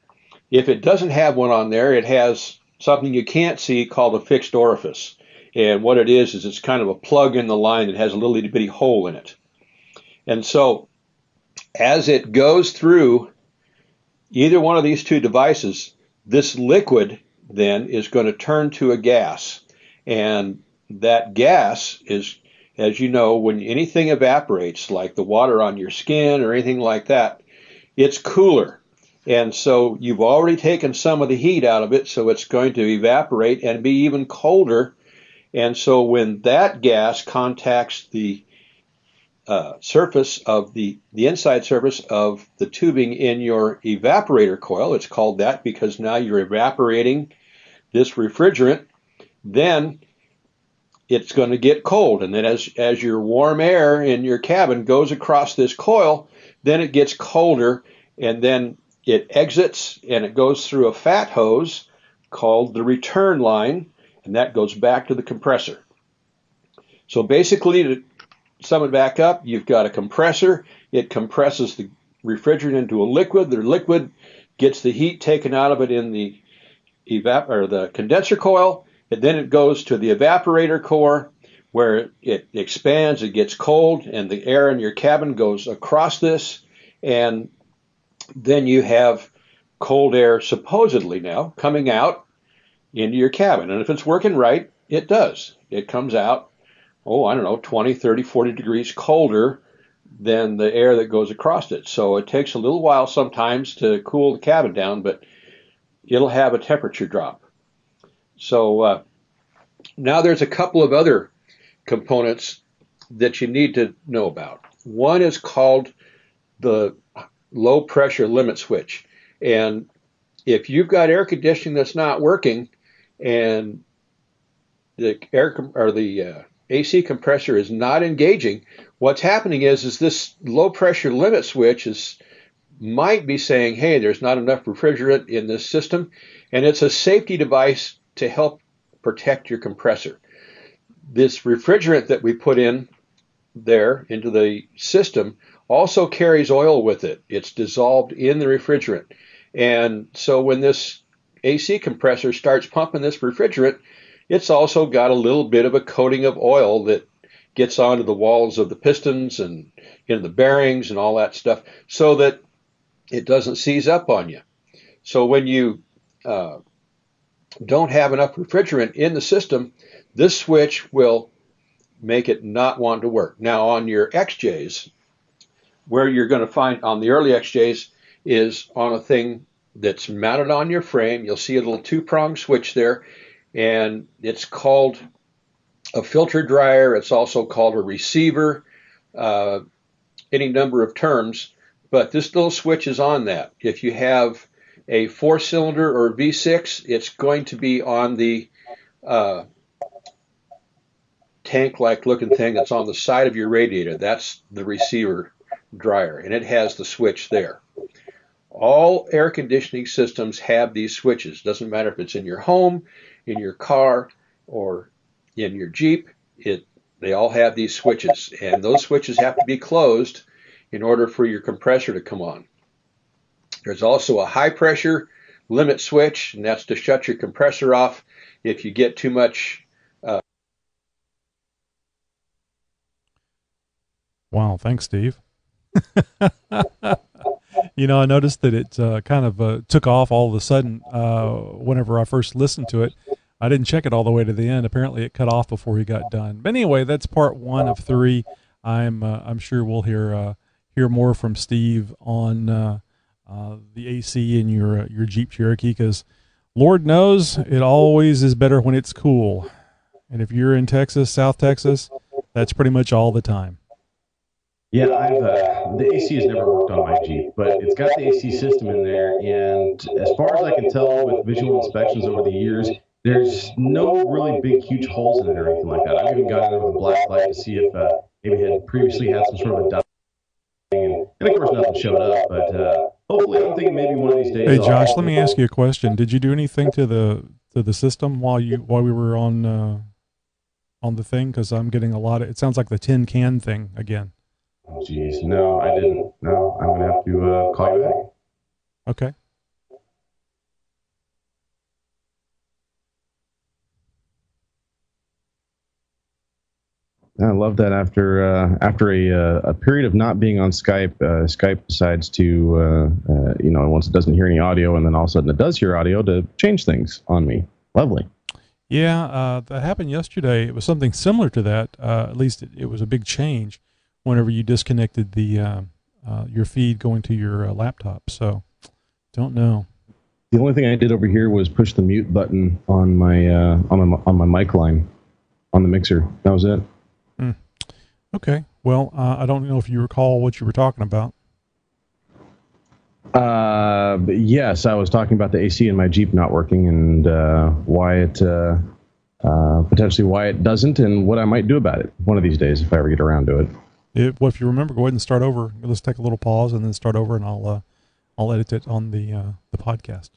If it doesn't have one on there, it has something you can't see called a fixed orifice. And what it is it's kind of a plug in the line that has a little itty bitty hole in it. And so as it goes through either one of these 2 devices, this liquid then is going to turn to a gas. And that gas is, as you know, when anything evaporates, like the water on your skin or anything like that, it's cooler. And so you've already taken some of the heat out of it, so it's going to evaporate and be even colder. And so when that gas contacts the surface of the inside surface of the tubing in your evaporator coil, it's called that because now you're evaporating this refrigerant, then it's going to get cold. And then as your warm air in your cabin goes across this coil, then it gets colder, and then it exits and it goes through a fat hose called the return line, and that goes back to the compressor. So basically, to sum it back up, you've got a compressor. It compresses the refrigerant into a liquid. The liquid gets the heat taken out of it in the condenser coil, and then it goes to the evaporator core, where it expands, it gets cold, and the air in your cabin goes across this, and then you have cold air supposedly now coming out into your cabin. And if it's working right, it does. It comes out, 20, 30, 40 degrees colder than the air that goes across it. So it takes a little while sometimes to cool the cabin down, but it'll have a temperature drop. So now there's a couple of other components that you need to know about. One is called the low pressure limit switch. And if you've got air conditioning that's not working and the AC compressor is not engaging, what's happening is this low pressure limit switch might be saying, hey, there's not enough refrigerant in this system, and it's a safety device to help protect your compressor. This refrigerant that we put in there into the system also carries oil with it. It's dissolved in the refrigerant. And so when this AC compressor starts pumping this refrigerant, it's also got a little bit of a coating of oil that gets onto the walls of the pistons and in the bearings and all that stuff so that it doesn't seize up on you. So when you don't have enough refrigerant in the system, this switch will make it not want to work. Now on your XJs, where you're going to find on the early XJs is on a thing that's mounted on your frame. You'll see a little two-prong switch there, and it's called a filter dryer. It's also called a receiver, any number of terms, but this little switch is on that. If you have a 4-cylinder or V6, it's going to be on the tank-like looking thing that's on the side of your radiator. That's the receiver dryer, and it has the switch there. All air conditioning systems have these switches. Doesn't matter if it's in your home, in your car, or in your Jeep. They all have these switches, and those switches have to be closed in order for your compressor to come on. There's also a high pressure limit switch, and that's to shut your compressor off if you get too much. Wow, thanks, Steve. You know, I noticed that it kind of took off all of a sudden whenever I first listened to it. I didn't check it all the way to the end. Apparently, it cut off before he got done. But anyway, that's part 1 of 3. I'm sure we'll hear more from Steve on the AC in your Jeep Cherokee, because Lord knows it always is better when it's cool. And if you're in Texas, South Texas, that's pretty much all the time. Yeah, the AC has never worked on my Jeep, but it's got the AC system in there, and as far as I can tell with visual inspections over the years, there's no really big, huge holes in it or anything like that. I've even gotten over the black light to see if maybe it had previously had some sort of a dust, and of course nothing showed up, but hopefully I'm thinking maybe one of these days. Hey Josh, let me ask you a question. Did you do anything to the system while we were on the thing? Because I'm getting a lot of, it sounds like the tin can thing again. Oh, geez, no, I didn't. No, I'm going to have to call you back. Okay. I love that after a period of not being on Skype, Skype decides to, once it doesn't hear any audio and then all of a sudden it does hear audio, to change things on me. Lovely. Yeah, that happened yesterday. It was something similar to that. At least it was a big change whenever you disconnected the your feed going to your laptop. So, don't know. The only thing I did over here was push the mute button on my mic line on the mixer. That was it. Okay. Well, I don't know if you recall what you were talking about. But yes, I was talking about the AC in my Jeep not working and why it potentially why it doesn't and what I might do about it one of these days if I ever get around to it. Well, if you remember, go ahead and start over. Let's take a little pause and then start over, and I'll edit it on the podcast.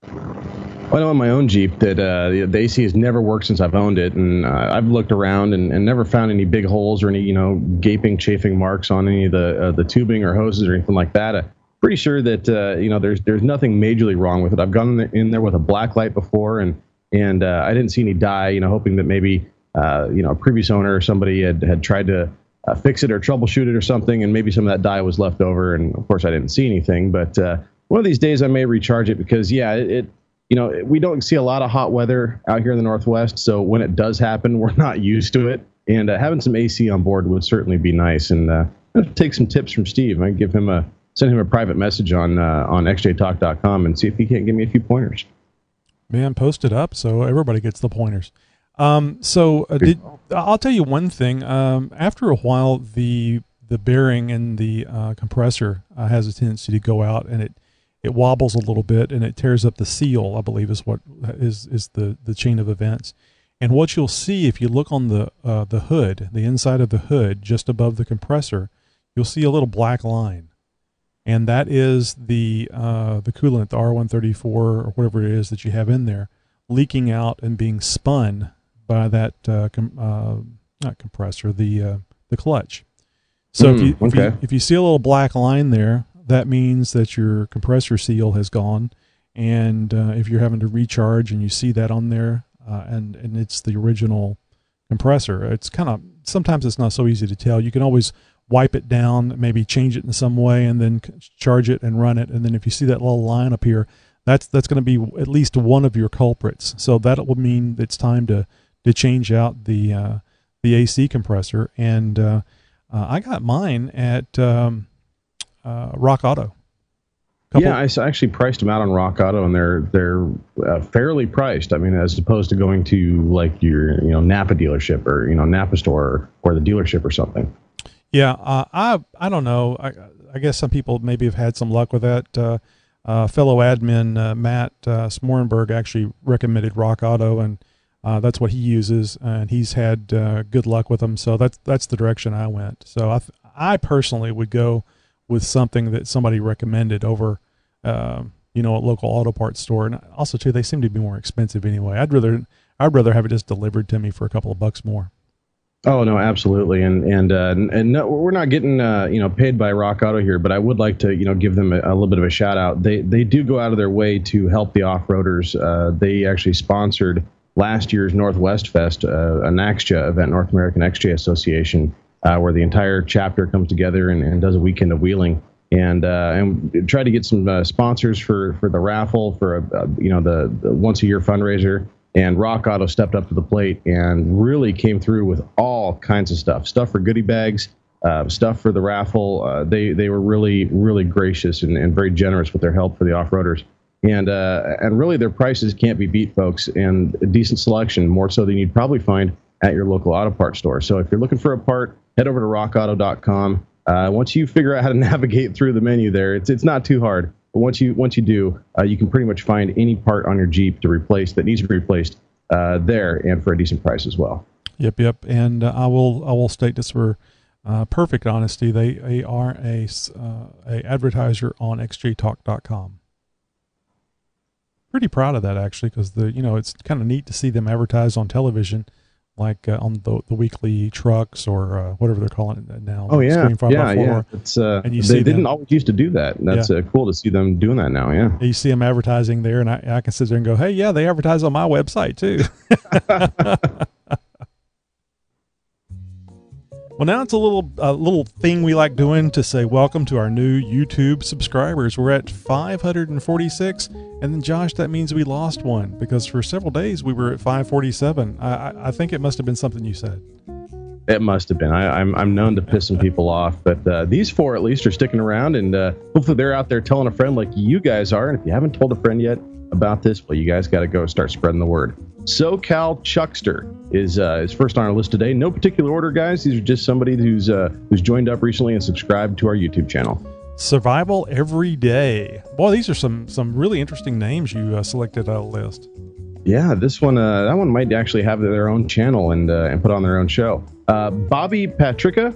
I know in my own Jeep that the AC has never worked since I've owned it, and I've looked around and never found any big holes or any gaping, chafing marks on any of the tubing or hoses or anything like that. I'm pretty sure that there's nothing majorly wrong with it. I've gone in there with a black light before, and I didn't see any dye. Hoping that maybe a previous owner or somebody had tried to fix it or troubleshoot it or something, and maybe some of that dye was left over. And of course, I didn't see anything. But one of these days, I may recharge it because we don't see a lot of hot weather out here in the Northwest, so when it does happen, we're not used to it. And having some AC on board would certainly be nice. And I'll take some tips from Steve. I can send him a private message on xjtalk.com and see if he can't give me a few pointers. Man, post it up so everybody gets the pointers. I'll tell you one thing. After a while, the bearing in the compressor has a tendency to go out, and it wobbles a little bit, and it tears up the seal, I believe is what is the chain of events. And what you'll see if you look on the hood, the inside of the hood, just above the compressor, you'll see a little black line. And that is the coolant, the R134 or whatever it is that you have in there, leaking out and being spun by that not compressor, the clutch. So if you see a little black line there, that means that your compressor seal has gone. And if you're having to recharge and you see that on there, and it's the original compressor, it's kind of, sometimes it's not so easy to tell. You can always wipe it down, maybe change it in some way, and then charge it and run it. And then if you see that little line up here, that's going to be at least one of your culprits. So that will mean it's time to change out the AC compressor. And I got mine at Rock Auto. Yeah, I actually priced them out on Rock Auto, and they're fairly priced. I mean, as opposed to going to like your Napa dealership or Napa store or the dealership or something. Yeah, I don't know. I guess some people maybe have had some luck with that. Fellow admin Matt Smorenberg actually recommended Rock Auto, and that's what he uses, and he's had good luck with them. So that's the direction I went. So I personally would go with something that somebody recommended over, a local auto parts store. And also too, they seem to be more expensive anyway. I'd rather have it just delivered to me for a couple of bucks more. Oh no, absolutely, and no, we're not getting paid by Rock Auto here, but I would like to give them a little bit of a shout out. They do go out of their way to help the off-roaders. They actually sponsored last year's Northwest Fest, a NAXJA event, North American XJ Association, where the entire chapter comes together and does a weekend of wheeling, and try to get some sponsors for the raffle for the once a year fundraiser. And Rock Auto stepped up to the plate and really came through with all kinds of stuff for goodie bags, stuff for the raffle. They were really, really gracious and very generous with their help for the off-roaders. And really their prices can't be beat, folks, and a decent selection, more so than you'd probably find at your local auto parts store. So if you're looking for a part, head over to rockauto.com. Once you figure out how to navigate through the menu there, it's not too hard. But once you do, you can pretty much find any part on your Jeep to replace that needs to be replaced there, and for a decent price as well. Yep. And I will state this for perfect honesty. They are a advertiser on xjtalk.com. Pretty proud of that, actually, because it's kind of neat to see them advertise on television, like on the weekly trucks or whatever they're calling it now. Oh, yeah. Screen 5x4. Yeah. It's, and you they didn't always used to do that. And that's cool to see them doing that now, yeah. You see them advertising there, and I can sit there and go, hey, yeah, they advertise on my website, too. Well, now it's a little thing we like doing to say welcome to our new YouTube subscribers. We're at 546, and then Josh, that means we lost one because for several days we were at 547. I think it must have been something you said. It must have been. I'm known to piss some people off, but these four at least are sticking around, and hopefully they're out there telling a friend like you guys are. And if you haven't told a friend yet about this, well, you guys got to go start spreading the word. SoCal Chuckster is first on our list today. No particular order, guys. These are just somebody who's joined up recently and subscribed to our YouTube channel. Survival Every Day. Boy, these are some really interesting names you selected out of the list. Yeah, this one, that one might actually have their own channel and put on their own show. Bobby Paprika.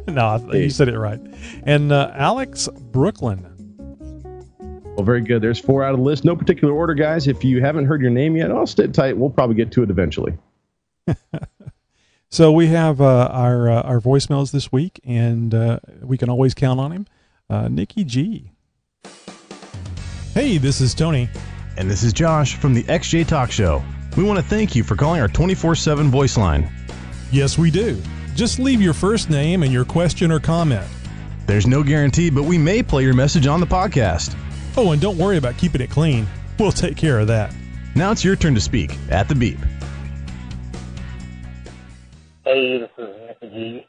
No, you said it right. And Alex Brooklyn. Well, very good. There's four out of the list. No particular order, guys. If you haven't heard your name yet, I'll sit tight. We'll probably get to it eventually. So we have our voicemails this week, and we can always count on him. Nikki G. Hey, this is Tony. And this is Josh from the XJ Talk Show. We want to thank you for calling our 24/7 voice line. Yes, we do. Just leave your first name and your question or comment. There's no guarantee, but we may play your message on the podcast. Oh, and don't worry about keeping it clean. We'll take care of that. Now it's your turn to speak at the beep. Hey, this is Nicky G.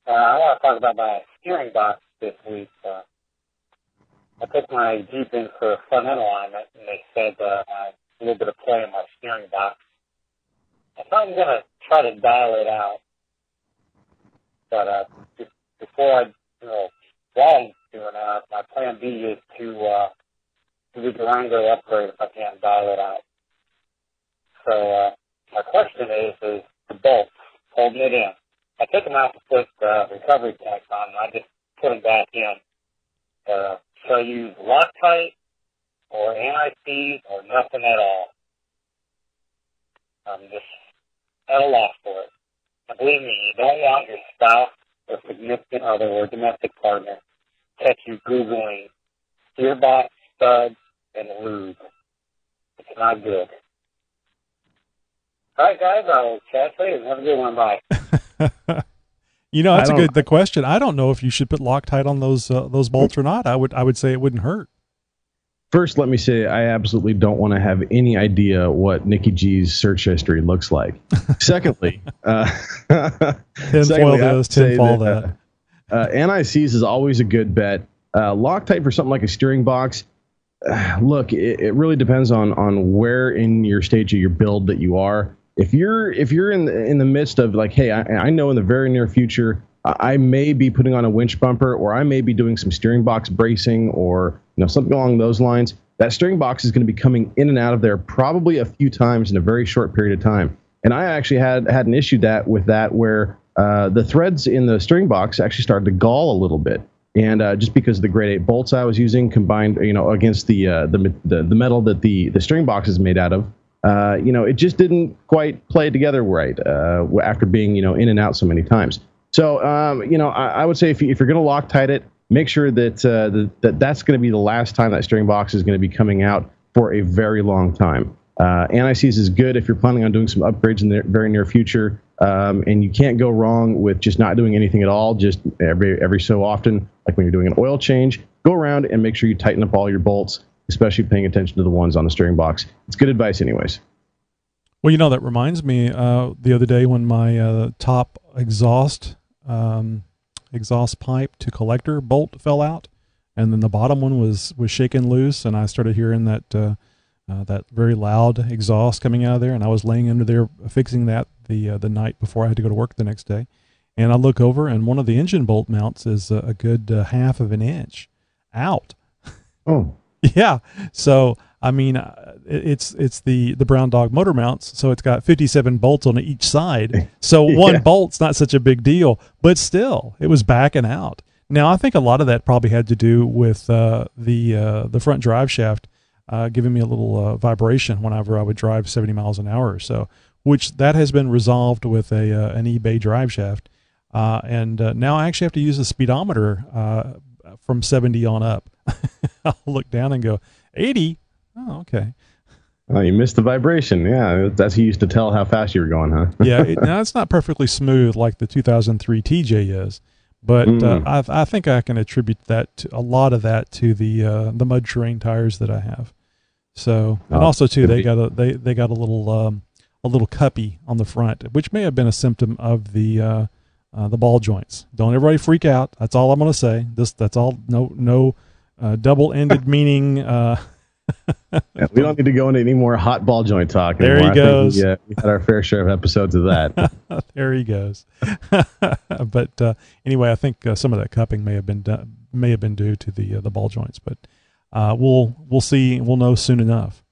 I want to talk about my steering box this week. I took my Jeep in for a front end alignment, and they said I had a little bit of play in my steering box. I thought I'm going to try to dial it out, but before I while I'm doing that, my plan B is to do the Durango upgrade if I can't dial it out. So my question is the bolts holding it in. I took them out to put recovery tacks on, and I just put them back in. Shall I use Loctite or anti-seize or nothing at all? I'm just at a loss for it. And believe me, you don't want your spouse or significant other or domestic partner catch you Googling gearbox, studs, and lube. It's not good. All right, guys, I'll chat later. Have a good one. Bye. That's the question. I don't know if you should put Loctite on those bolts or not. I would say it wouldn't hurt. First, let me say I absolutely don't want to have any idea what Nikki G's search history looks like. Secondly, tinfoil this, tinfoil that. Anti-seize is always a good bet. Loctite for something like a steering box. Look, it really depends on where in your stage of your build that you are. If you're in the midst of like, hey, I know in the very near future I may be putting on a winch bumper, or I may be doing some steering box bracing, or something along those lines. That steering box is going to be coming in and out of there probably a few times in a very short period of time. And I actually had an issue with that where the threads in the steering box actually started to gall a little bit. And just because of the grade 8 bolts I was using combined, against the metal that the steering box is made out of, it just didn't quite play together right after being, in and out so many times. So, I would say if you're going to Loctite it, make sure that that's going to be the last time that steering box is going to be coming out for a very long time. Anti-seize is good if you're planning on doing some upgrades in the very near future, and you can't go wrong with just not doing anything at all. Just every so often, like when you're doing an oil change, go around and make sure you tighten up all your bolts, especially paying attention to the ones on the steering box. It's good advice anyways. Well, that reminds me, the other day when my top exhaust pipe to collector bolt fell out, and then the bottom one was shaken loose, and I started hearing that very loud exhaust coming out of there, and I was laying under there fixing that the night before I had to go to work the next day, and I look over, and one of the engine bolt mounts is a good half of an inch out. Oh. Yeah. So, I mean, it's the Brown Dog motor mounts, so it's got 57 bolts on each side. So one bolt's not such a big deal, but still, it was backing out. Now, I think a lot of that probably had to do with the front drive shaft giving me a little vibration whenever I would drive 70 miles an hour or so, which that has been resolved with an eBay drive shaft. And now I actually have to use a speedometer from 70 on up. I'll look down and go, 80? Oh, okay. Oh, you missed the vibration. Yeah, that's how you used to tell how fast you were going, huh? Yeah, now it's not perfectly smooth like the 2003 TJ is, but I think I can attribute a lot of that to the mud terrain tires that I have. So, and also too, they got a little cuppy on the front, which may have been a symptom of the ball joints. Don't everybody freak out. That's all I'm going to say. That's all. No double-ended meaning. We don't need to go into any more hot ball joint talk anymore. There he goes. We had our fair share of episodes of that. There he goes. But anyway, I think some of that cupping may have been due to the ball joints. But we'll see. We'll know soon enough.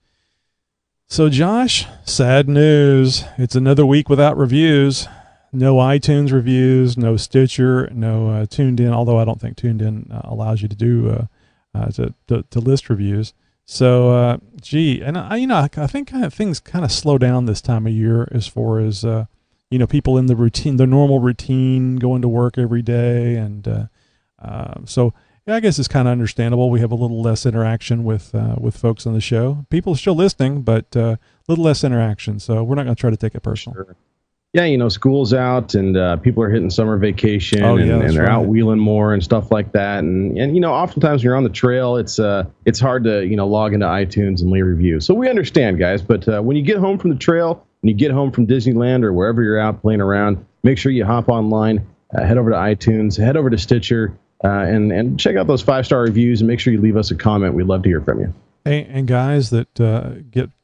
So, Josh, sad news. It's another week without reviews. No iTunes reviews, no Stitcher, no Tuned In. Although I don't think Tuned In allows you to do to list reviews. So, and I think things kind of slow down this time of year as far as people in the routine, the normal routine, going to work every day, and so yeah, I guess it's kind of understandable. We have a little less interaction with folks on the show. People are still listening, but a little less interaction. So we're not going to try to take it personal. Sure. Yeah, school's out and people are hitting summer vacation and they're out wheeling more and stuff like that. And oftentimes when you're on the trail, it's hard to, log into iTunes and leave reviews. So we understand, guys. But when you get home from the trail, when you get home from Disneyland or wherever you're out playing around, make sure you hop online, head over to iTunes, head over to Stitcher, and check out those 5-star reviews and make sure you leave us a comment. We'd love to hear from you. Hey, and guys that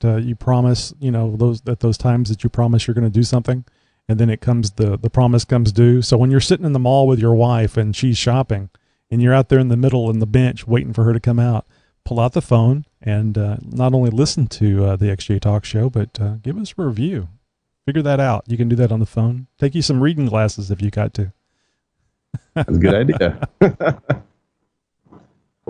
you promise, those times that you promise you're going to do something, and then it comes the promise comes due. So when you're sitting in the mall with your wife and she's shopping, and you're out there in the middle in the bench waiting for her to come out, pull out the phone and not only listen to the XJ Talk Show, but give us a review. Figure that out. You can do that on the phone. Take you some reading glasses if you got to. That's a good idea.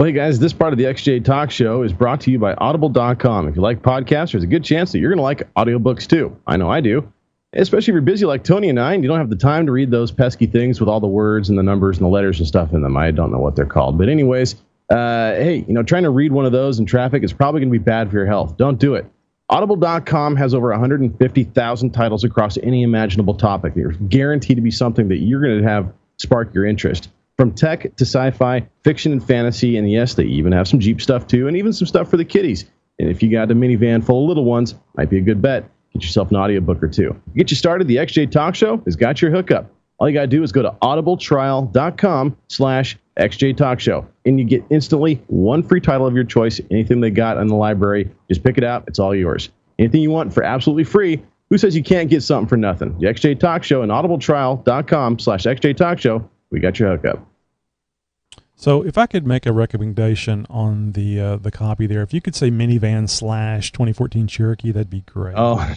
Well, hey guys, this part of the XJ Talk Show is brought to you by Audible.com. If you like podcasts, there's a good chance that you're going to like audiobooks too. I know I do. Especially if you're busy like Tony and I, and you don't have the time to read those pesky things with all the words and the numbers and the letters and stuff in them. I don't know what they're called. But anyways, hey, trying to read one of those in traffic is probably going to be bad for your health. Don't do it. Audible.com has over 150,000 titles across any imaginable topic. They're guaranteed to be something that you're going to have spark your interest. From tech to sci-fi, fiction and fantasy, and yes, they even have some Jeep stuff too, and even some stuff for the kiddies. And if you got a minivan full of little ones, might be a good bet. Get yourself an audiobook or two. To get you started, the XJ Talk Show has got your hookup. All you got to do is go to audibletrial.com/XJ Talk Show, and you get instantly one free title of your choice. Anything they got in the library, just pick it out. It's all yours. Anything you want for absolutely free. Who says you can't get something for nothing? The XJ Talk Show and audibletrial.com/XJ Talk Show. We got your hookup. So if I could make a recommendation on the copy there, if you could say minivan / 2014 Cherokee, that'd be great. Oh.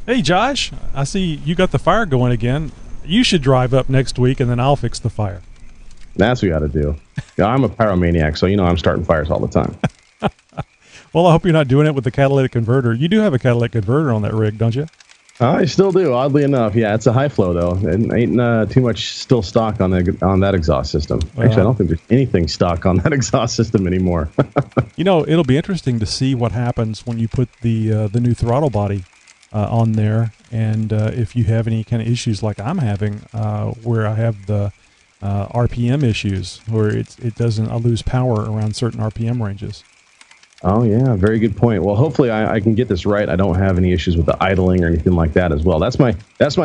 Hey, Josh, I see you got the fire going again. You should drive up next week, and then I'll fix the fire. That's what you got to do. I'm a pyromaniac, so I'm starting fires all the time. Well, I hope you're not doing it with the catalytic converter. You do have a catalytic converter on that rig, don't you? I still do, oddly enough. Yeah, it's a high flow, though. It ain't too much still stock on that exhaust system. Actually, I don't think there's anything stock on that exhaust system anymore. It'll be interesting to see what happens when you put the new throttle body on there, and if you have any kind of issues like I'm having, where I have the RPM issues, where I lose power around certain RPM ranges. Oh, yeah, very good point. Well, hopefully I can get this right. I don't have any issues with the idling or anything like that as well. That's my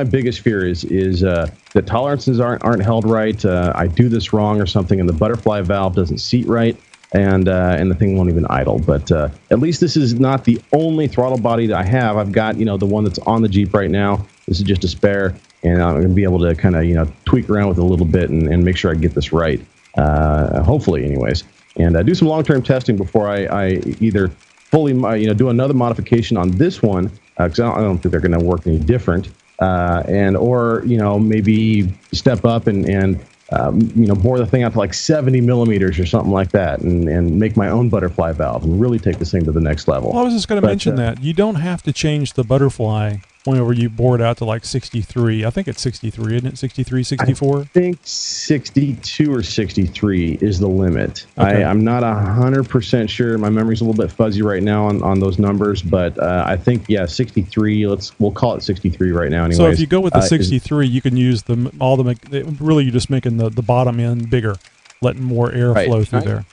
biggest fear is the tolerances aren't held right. I do this wrong or something, and the butterfly valve doesn't seat right, and the thing won't even idle. But at least this is not the only throttle body that I have. I've got the one that's on the Jeep right now. This is just a spare, and I'm going to be able to kind of tweak around with it a little bit and make sure I get this right. Hopefully, anyways. And do some long-term testing before I either fully, do another modification on this one, because I don't think they're going to work any different, or maybe step up and bore the thing out to like 70 millimeters or something like that, and make my own butterfly valve and really take this thing to the next level. Well, I was just going to mention that you don't have to change the butterfly whenever you bore it out to like 63. I think it's 63, isn't it? 63, 64? I think 62 or 63 is the limit. Okay. I'm not 100% sure. My memory's a little bit fuzzy right now on those numbers, but I think, 63. We'll call it 63 right now anyways. So if you go with the 63, you can use really you're just making the bottom end bigger, letting more air flow through there.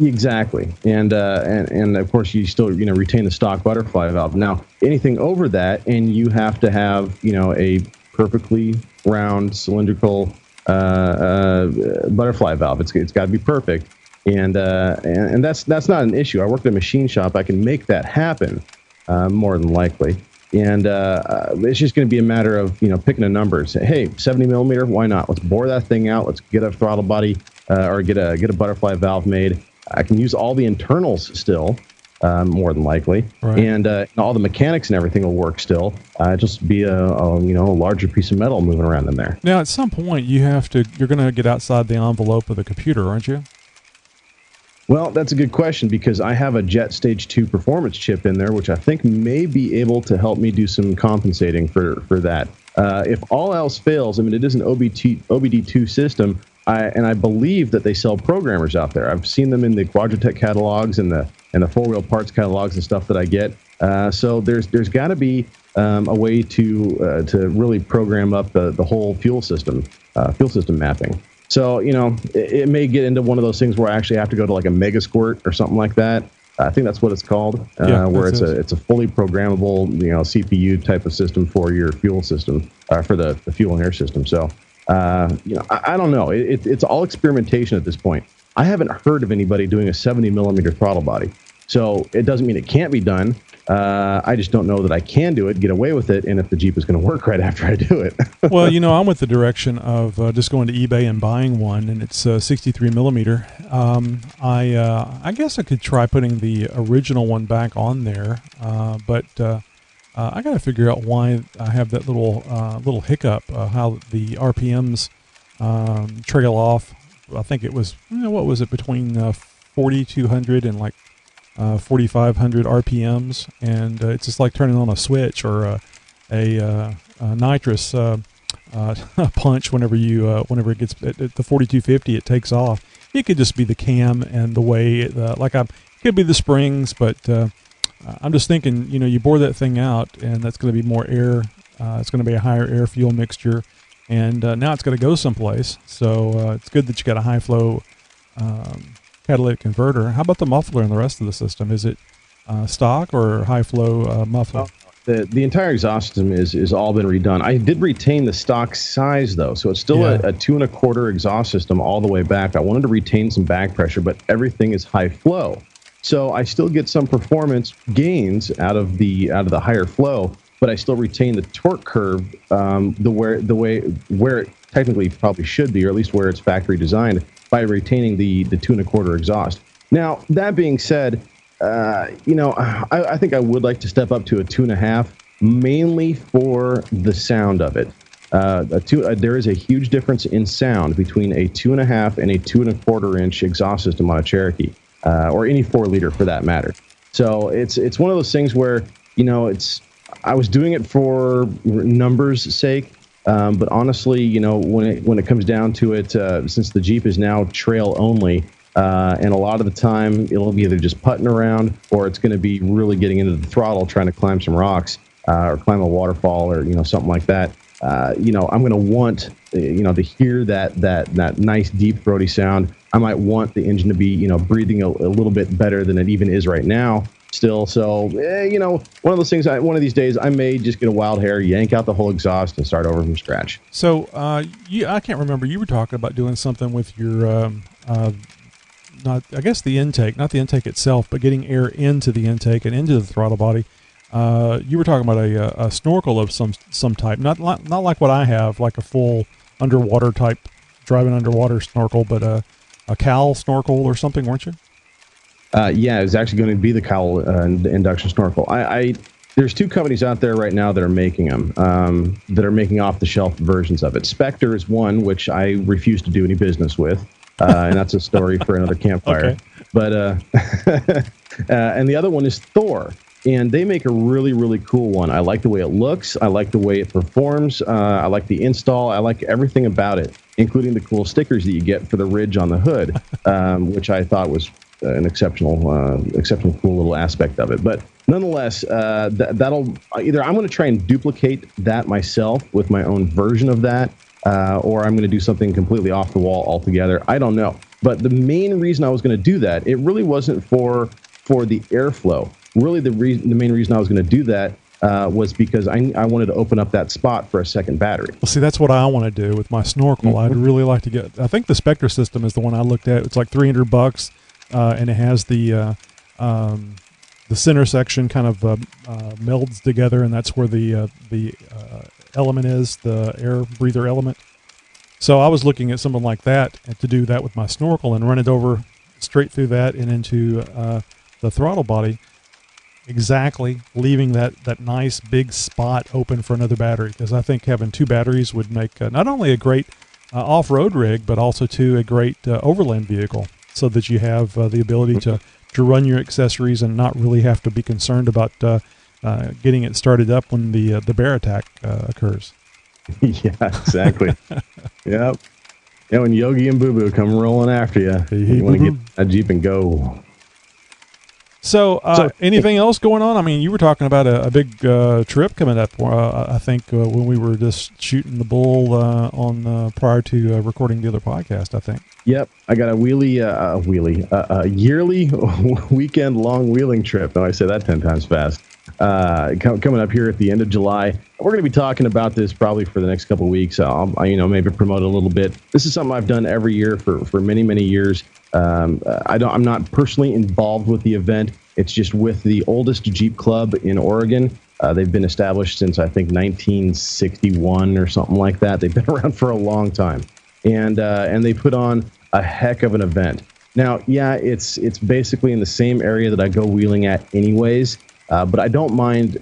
Exactly, and of course you still retain the stock butterfly valve. Now anything over that, and you have to have a perfectly round cylindrical butterfly valve. It's got to be perfect, and that's not an issue. I work at a machine shop. I can make that happen more than likely, and it's just going to be a matter of picking a number. Say, hey, 70 millimeter, why not? Let's bore that thing out. Let's get a throttle body or get a butterfly valve made. I can use all the internals still, more than likely, right. And all the mechanics and everything will work still. Just be a larger piece of metal moving around in there. Now, at some point, you're going to get outside the envelope of the computer, aren't you? Well, that's a good question, because I have a Jet Stage 2 performance chip in there, which I think may be able to help me do some compensating for that. If all else fails, it is an OBD2 system. I believe that they sell programmers out there. I've seen them in the Quadratech catalogs and the 4-wheel parts catalogs and stuff that I get. So there's got to be a way to really program up the whole fuel system mapping. So it may get into one of those things where I actually have to go to like a Mega Squirt or something like that. I think that's what it's called, where it's a fully programmable CPU type of system for your fuel system, for the fuel and air system. So. I don't know. It's all experimentation at this point. I haven't heard of anybody doing a 70 millimeter throttle body, so it doesn't mean it can't be done. I just don't know that I can do it, get away with it, and if the Jeep is going to work right after I do it. Well, I'm with the direction of just going to eBay and buying one, and it's 63 millimeter. I guess I could try putting the original one back on there, but I got to figure out why I have that little hiccup. How the RPMs trail off. I think it was what was it between 4,200 and like 4,500 RPMs, and it's just like turning on a switch or a nitrous punch. Whenever it gets at the 4,250, it takes off. It could just be the cam and the way it could be the springs, but I'm just thinking, you bore that thing out, and that's going to be more air. It's going to be a higher air fuel mixture, and now it's going to go someplace. So it's good that you got a high flow catalytic converter. How about the muffler and the rest of the system? Is it stock or high flow muffler? The entire exhaust system is all been redone. I did retain the stock size though, so it's still a 2.25 exhaust system all the way back. I wanted to retain some back pressure, but everything is high flow. So I still get some performance gains out of the higher flow, but I still retain the torque curve the way where it technically probably should be, or at least where it's factory designed, by retaining the 2.25 exhaust. Now that being said, I think I would like to step up to a 2.5, mainly for the sound of it. There is a huge difference in sound between a 2.5 and a 2.25 inch exhaust system on a Cherokee. Or any 4-liter for that matter. So it's one of those things where, I was doing it for numbers' sake, but honestly, when it comes down to it, since the Jeep is now trail only, and a lot of the time it'll be either just putting around or it's going to be really getting into the throttle trying to climb some rocks or climb a waterfall or something like that. I'm going to want to hear that nice deep throaty sound. I might want the engine to be breathing a little bit better than it even is right now still. So one of those things, one of these days I may just get a wild hair, yank out the whole exhaust and start over from scratch. So I can't remember, you were talking about doing something with your not the intake itself, but getting air into the intake and into the throttle body. You were talking about a snorkel of some type, not like what I have, like a full underwater type, driving underwater snorkel, but a cowl snorkel or something, weren't you? Yeah, it was actually going to be the cowl induction snorkel. There's two companies out there right now that are making them, that are making off-the-shelf versions of it. Spectre is one, which I refuse to do any business with, and that's a story for another campfire. Okay. But and the other one is Thor. And they make a really, really cool one. I like the way it looks. I like the way it performs. I like the install. I like everything about it, including the cool stickers that you get for the ridge on the hood, which I thought was an exceptional cool little aspect of it. But nonetheless, that'll either I'm going to try and duplicate that myself with my own version of that, or I'm going to do something completely off the wall altogether. I don't know. But the main reason I was going to do that, it really wasn't for the airflow. Really, the main reason I was going to do that was because I wanted to open up that spot for a second battery. Well, see, that's what I want to do with my snorkel. Mm-hmm. I'd really like to get. I think the Spectre system is the one I looked at. It's like $300, and it has the center section kind of melds together, and that's where the element is, the air breather element. So I was looking at something like that, and to do that with my snorkel and run it over straight through that and into the throttle body. Exactly, leaving that nice big spot open for another battery, because I think having two batteries would make not only a great off-road rig, but also a great overland vehicle, so that you have the ability to run your accessories and not really have to be concerned about getting it started up when the bear attack occurs. Yeah, exactly. Yep. Yeah, when Yogi and Boo Boo come rolling after you, you want to get that Jeep and go. So anything else going on? I mean, you were talking about a big trip coming up, I think, when we were just shooting the bull on prior to recording the other podcast, I think. Yep. I got a yearly weekend-long wheeling trip. Now, I say that 10 times fast. Coming up here at the end of July. We're going to be talking about this probably for the next couple of weeks. I'll maybe promote it a little bit. This is something I've done every year for many, many years. I'm not personally involved with the event. It's just with the oldest Jeep club in Oregon. They've been established since, I think, 1961 or something like that. They've been around for a long time. And they put on a heck of an event. Now, yeah, it's basically in the same area that I go wheeling at anyways. But I don't mind,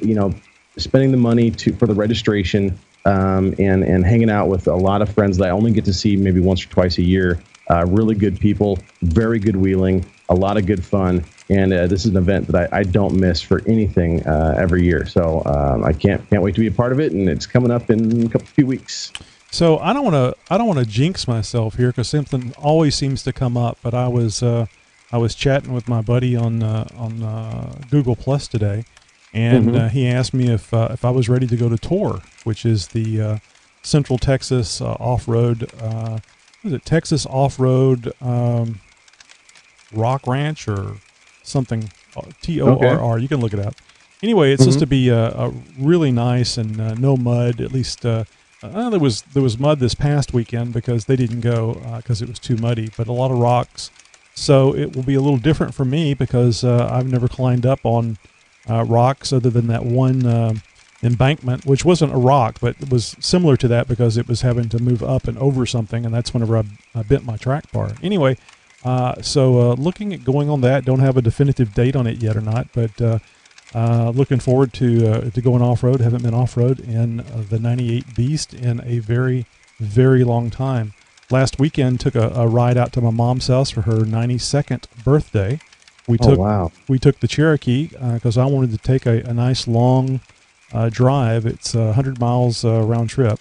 spending the money for the registration, and hanging out with a lot of friends that I only get to see maybe once or twice a year. Really good people, very good wheeling, a lot of good fun. And this is an event that I don't miss for anything every year. So I can't wait to be a part of it, and it's coming up in a few weeks. So I don't want to jinx myself here because something always seems to come up. But I was chatting with my buddy on Google Plus today, and he asked me if I was ready to go to TOR, which is the Central Texas off-road. What is it? Texas Off-Road Rock Ranch or something? TORR. Okay. You can look it up. Anyway, it's supposed to be a really nice and no mud. At least there was mud this past weekend because they didn't go because it was too muddy. But a lot of rocks. So it will be a little different for me because I've never climbed up on rocks other than that one embankment, which wasn't a rock, but it was similar to that because it was having to move up and over something, and that's whenever I bent my track bar. Anyway, so looking at going on that. Don't have a definitive date on it yet or not, but looking forward to going off-road. Haven't been off-road in the 98 Beast in a very, very long time. Last weekend, took a ride out to my mom's house for her 92nd birthday. We took the Cherokee because I wanted to take a nice long drive. It's 100 miles round trip.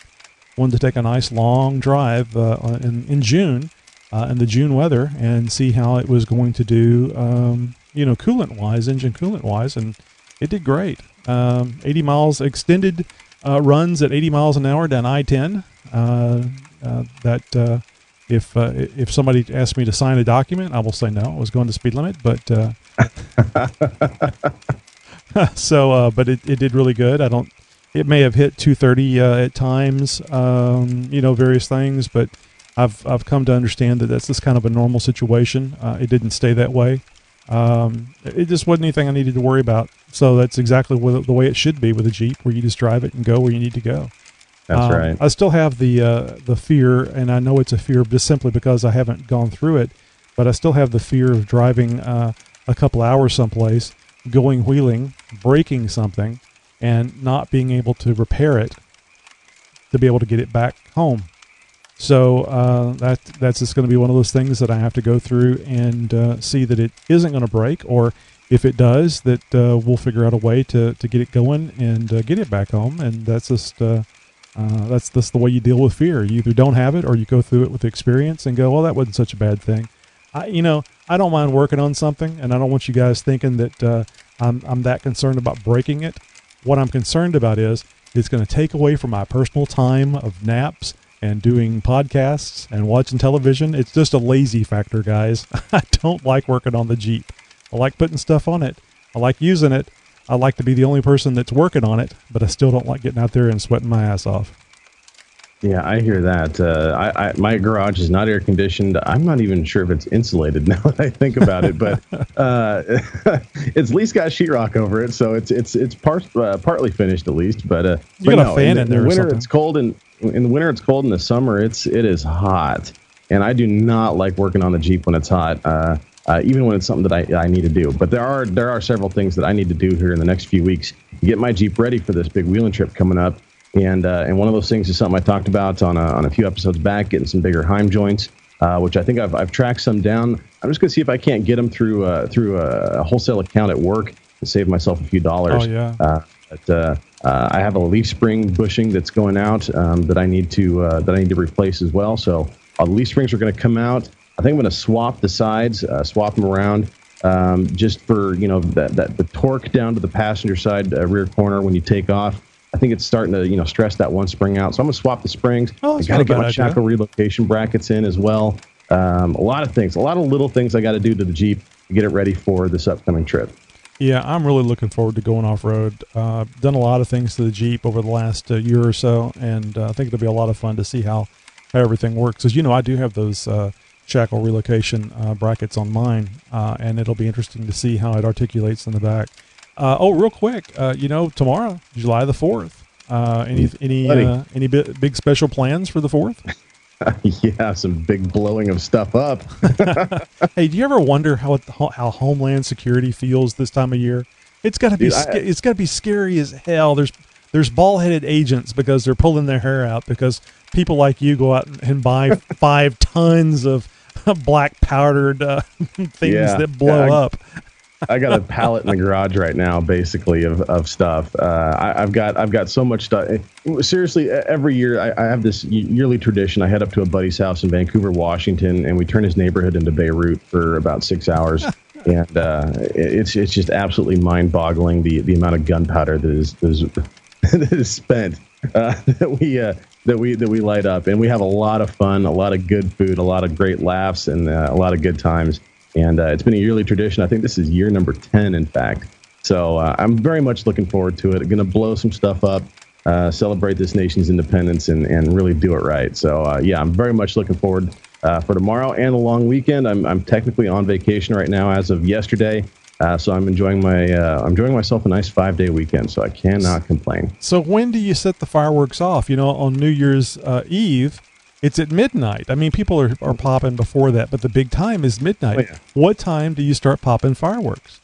Wanted to take a nice long drive in June, in the June weather, and see how it was going to do, coolant-wise, engine coolant-wise, and it did great. 80 miles extended runs at 80 miles an hour down I-10. If somebody asked me to sign a document, I will say no. I was going to speed limit, but but it did really good. It may have hit 230 at times, various things, but I've come to understand that that's just kind of a normal situation. It didn't stay that way. It just wasn't anything I needed to worry about. So that's exactly the way it should be with a Jeep, where you just drive it and go where you need to go. That's right. I still have the fear, and I know it's a fear just simply because I haven't gone through it, but I still have the fear of driving a couple hours someplace, going wheeling, breaking something, and not being able to repair it to be able to get it back home. So that's just going to be one of those things that I have to go through and see that it isn't going to break, or if it does, that we'll figure out a way to get it going and get it back home. And that's just the way you deal with fear. You either don't have it, or you go through it with experience and go, well, that wasn't such a bad thing. I don't mind working on something, and I don't want you guys thinking that I'm that concerned about breaking it. What I'm concerned about is it's going to take away from my personal time of naps and doing podcasts and watching television. It's just a lazy factor, guys. I don't like working on the Jeep. I like putting stuff on it. I like using it. I like to be the only person that's working on it, but I still don't like getting out there and sweating my ass off. Yeah, I hear that. My garage is not air conditioned. I'm not even sure if it's insulated now that I think about it, but it's at least got sheetrock over it, so it's partly finished at least. But you got a fan in there. In the winter, it's cold, and in the winter it's cold. In the summer, it is hot, and I do not like working on the Jeep when it's hot. Even when it's something that I need to do. But there are several things that I need to do here in the next few weeks to get my Jeep ready for this big wheeling trip coming up. And one of those things is something I talked about on a few episodes back, getting some bigger Heim joints, which I think I've tracked some down. I'm just going to see if I can't get them through a wholesale account at work to save myself a few dollars. Oh, yeah. I have a leaf spring bushing that's going out that I need to replace as well. So the leaf springs are going to come out. I think I'm going to swap the sides, swap them around, just for the torque down to the passenger side rear corner when you take off. I think it's starting to stress that one spring out. So I'm going to swap the springs. I got to get my shackle relocation brackets in as well. A lot of things, a lot of little things I got to do to the Jeep to get it ready for this upcoming trip. Yeah, I'm really looking forward to going off-road. Done a lot of things to the Jeep over the last year or so, and I think it'll be a lot of fun to see how everything works. As you know, I do have those shackle relocation brackets on mine, and it'll be interesting to see how it articulates in the back. Real quick, tomorrow, July the 4th, any big special plans for the 4th? Yeah, some big blowing of stuff up. Hey, do you ever wonder how Homeland Security feels this time of year? It's got to be it's got to be scary as hell. There's bald-headed agents because they're pulling their hair out because people like you go out and buy 5 tons of black powdered things that blow up. I got a pallet in the garage right now, basically of stuff. I've got so much stuff. Seriously, every year I have this yearly tradition. I head up to a buddy's house in Vancouver, Washington, and we turn his neighborhood into Beirut for about 6 hours. And it's just absolutely mind-boggling the amount of gunpowder that is spent that we light up, and we have a lot of fun, a lot of good food, a lot of great laughs, and a lot of good times. And it's been a yearly tradition. I think this is year number 10, in fact. So I'm very much looking forward to it. I'm going to blow some stuff up, celebrate this nation's independence, and really do it right. So I'm very much looking forward for tomorrow and the long weekend. I'm technically on vacation right now as of yesterday, so I'm enjoying myself a nice 5-day weekend. So I cannot complain. So when do you set the fireworks off? On New Year's Eve, it's at midnight. I mean, people are popping before that, but the big time is midnight. Oh, yeah. What time do you start popping fireworks?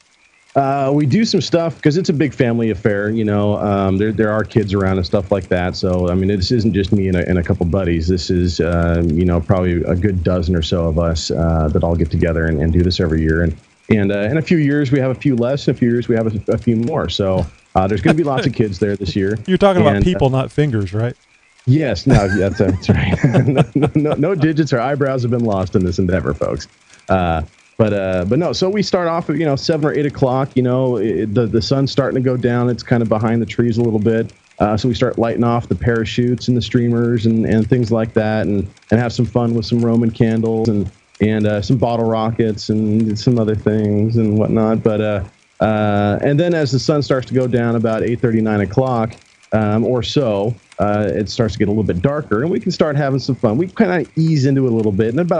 We do some stuff because it's a big family affair. There are kids around and stuff like that. So, I mean, this isn't just me and a couple buddies. This is, probably a good dozen or so of us that all get together and do this every year. And in a few years, we have a few less. In a few years, we have a few more. So there's going to be lots of kids there this year. You're talking about people, not fingers, right? Yes, no, that's right. no digits or eyebrows have been lost in this endeavor, folks. But no. So we start off at 7 or 8 o'clock. The sun's starting to go down. It's kind of behind the trees a little bit. So we start lighting off the parachutes and the streamers and things like that, and have some fun with some Roman candles and some bottle rockets and some other things and whatnot. But and then as the sun starts to go down about 8:30, 9 o'clock or so. It starts to get a little bit darker, and we can start having some fun. We kind of ease into it a little bit, and by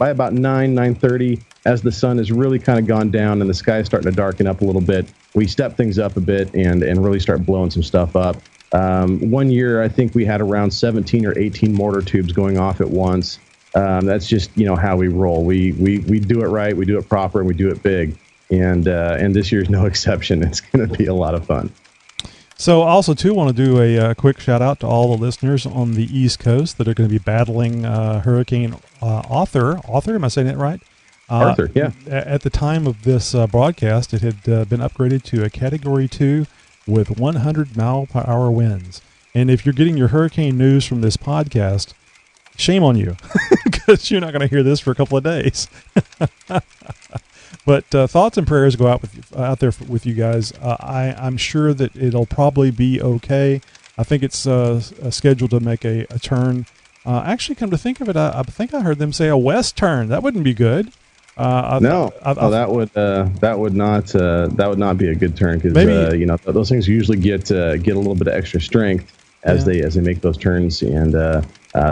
about 9:30, as the sun has really kind of gone down and the sky is starting to darken up a little bit, we step things up a bit and really start blowing some stuff up. One year, I think we had around 17 or 18 mortar tubes going off at once. That's just how we roll. We do it right, we do it proper, and we do it big. And this year's no exception. It's going to be a lot of fun. So I also, too, want to do a quick shout-out to all the listeners on the East Coast that are going to be battling Hurricane Arthur. Am I saying that right? Arthur, yeah. At the time of this broadcast, it had been upgraded to a Category 2 with 100-mile-per-hour winds. And if you're getting your hurricane news from this podcast, shame on you, because you're not going to hear this for a couple of days. But thoughts and prayers go out there with you guys. I'm sure that it'll probably be okay. I think it's scheduled to make a turn. Actually, come to think of it, I think I heard them say a west turn. That wouldn't be good. That would not be a good turn, because those things usually get a little bit of extra strength as they make those turns, and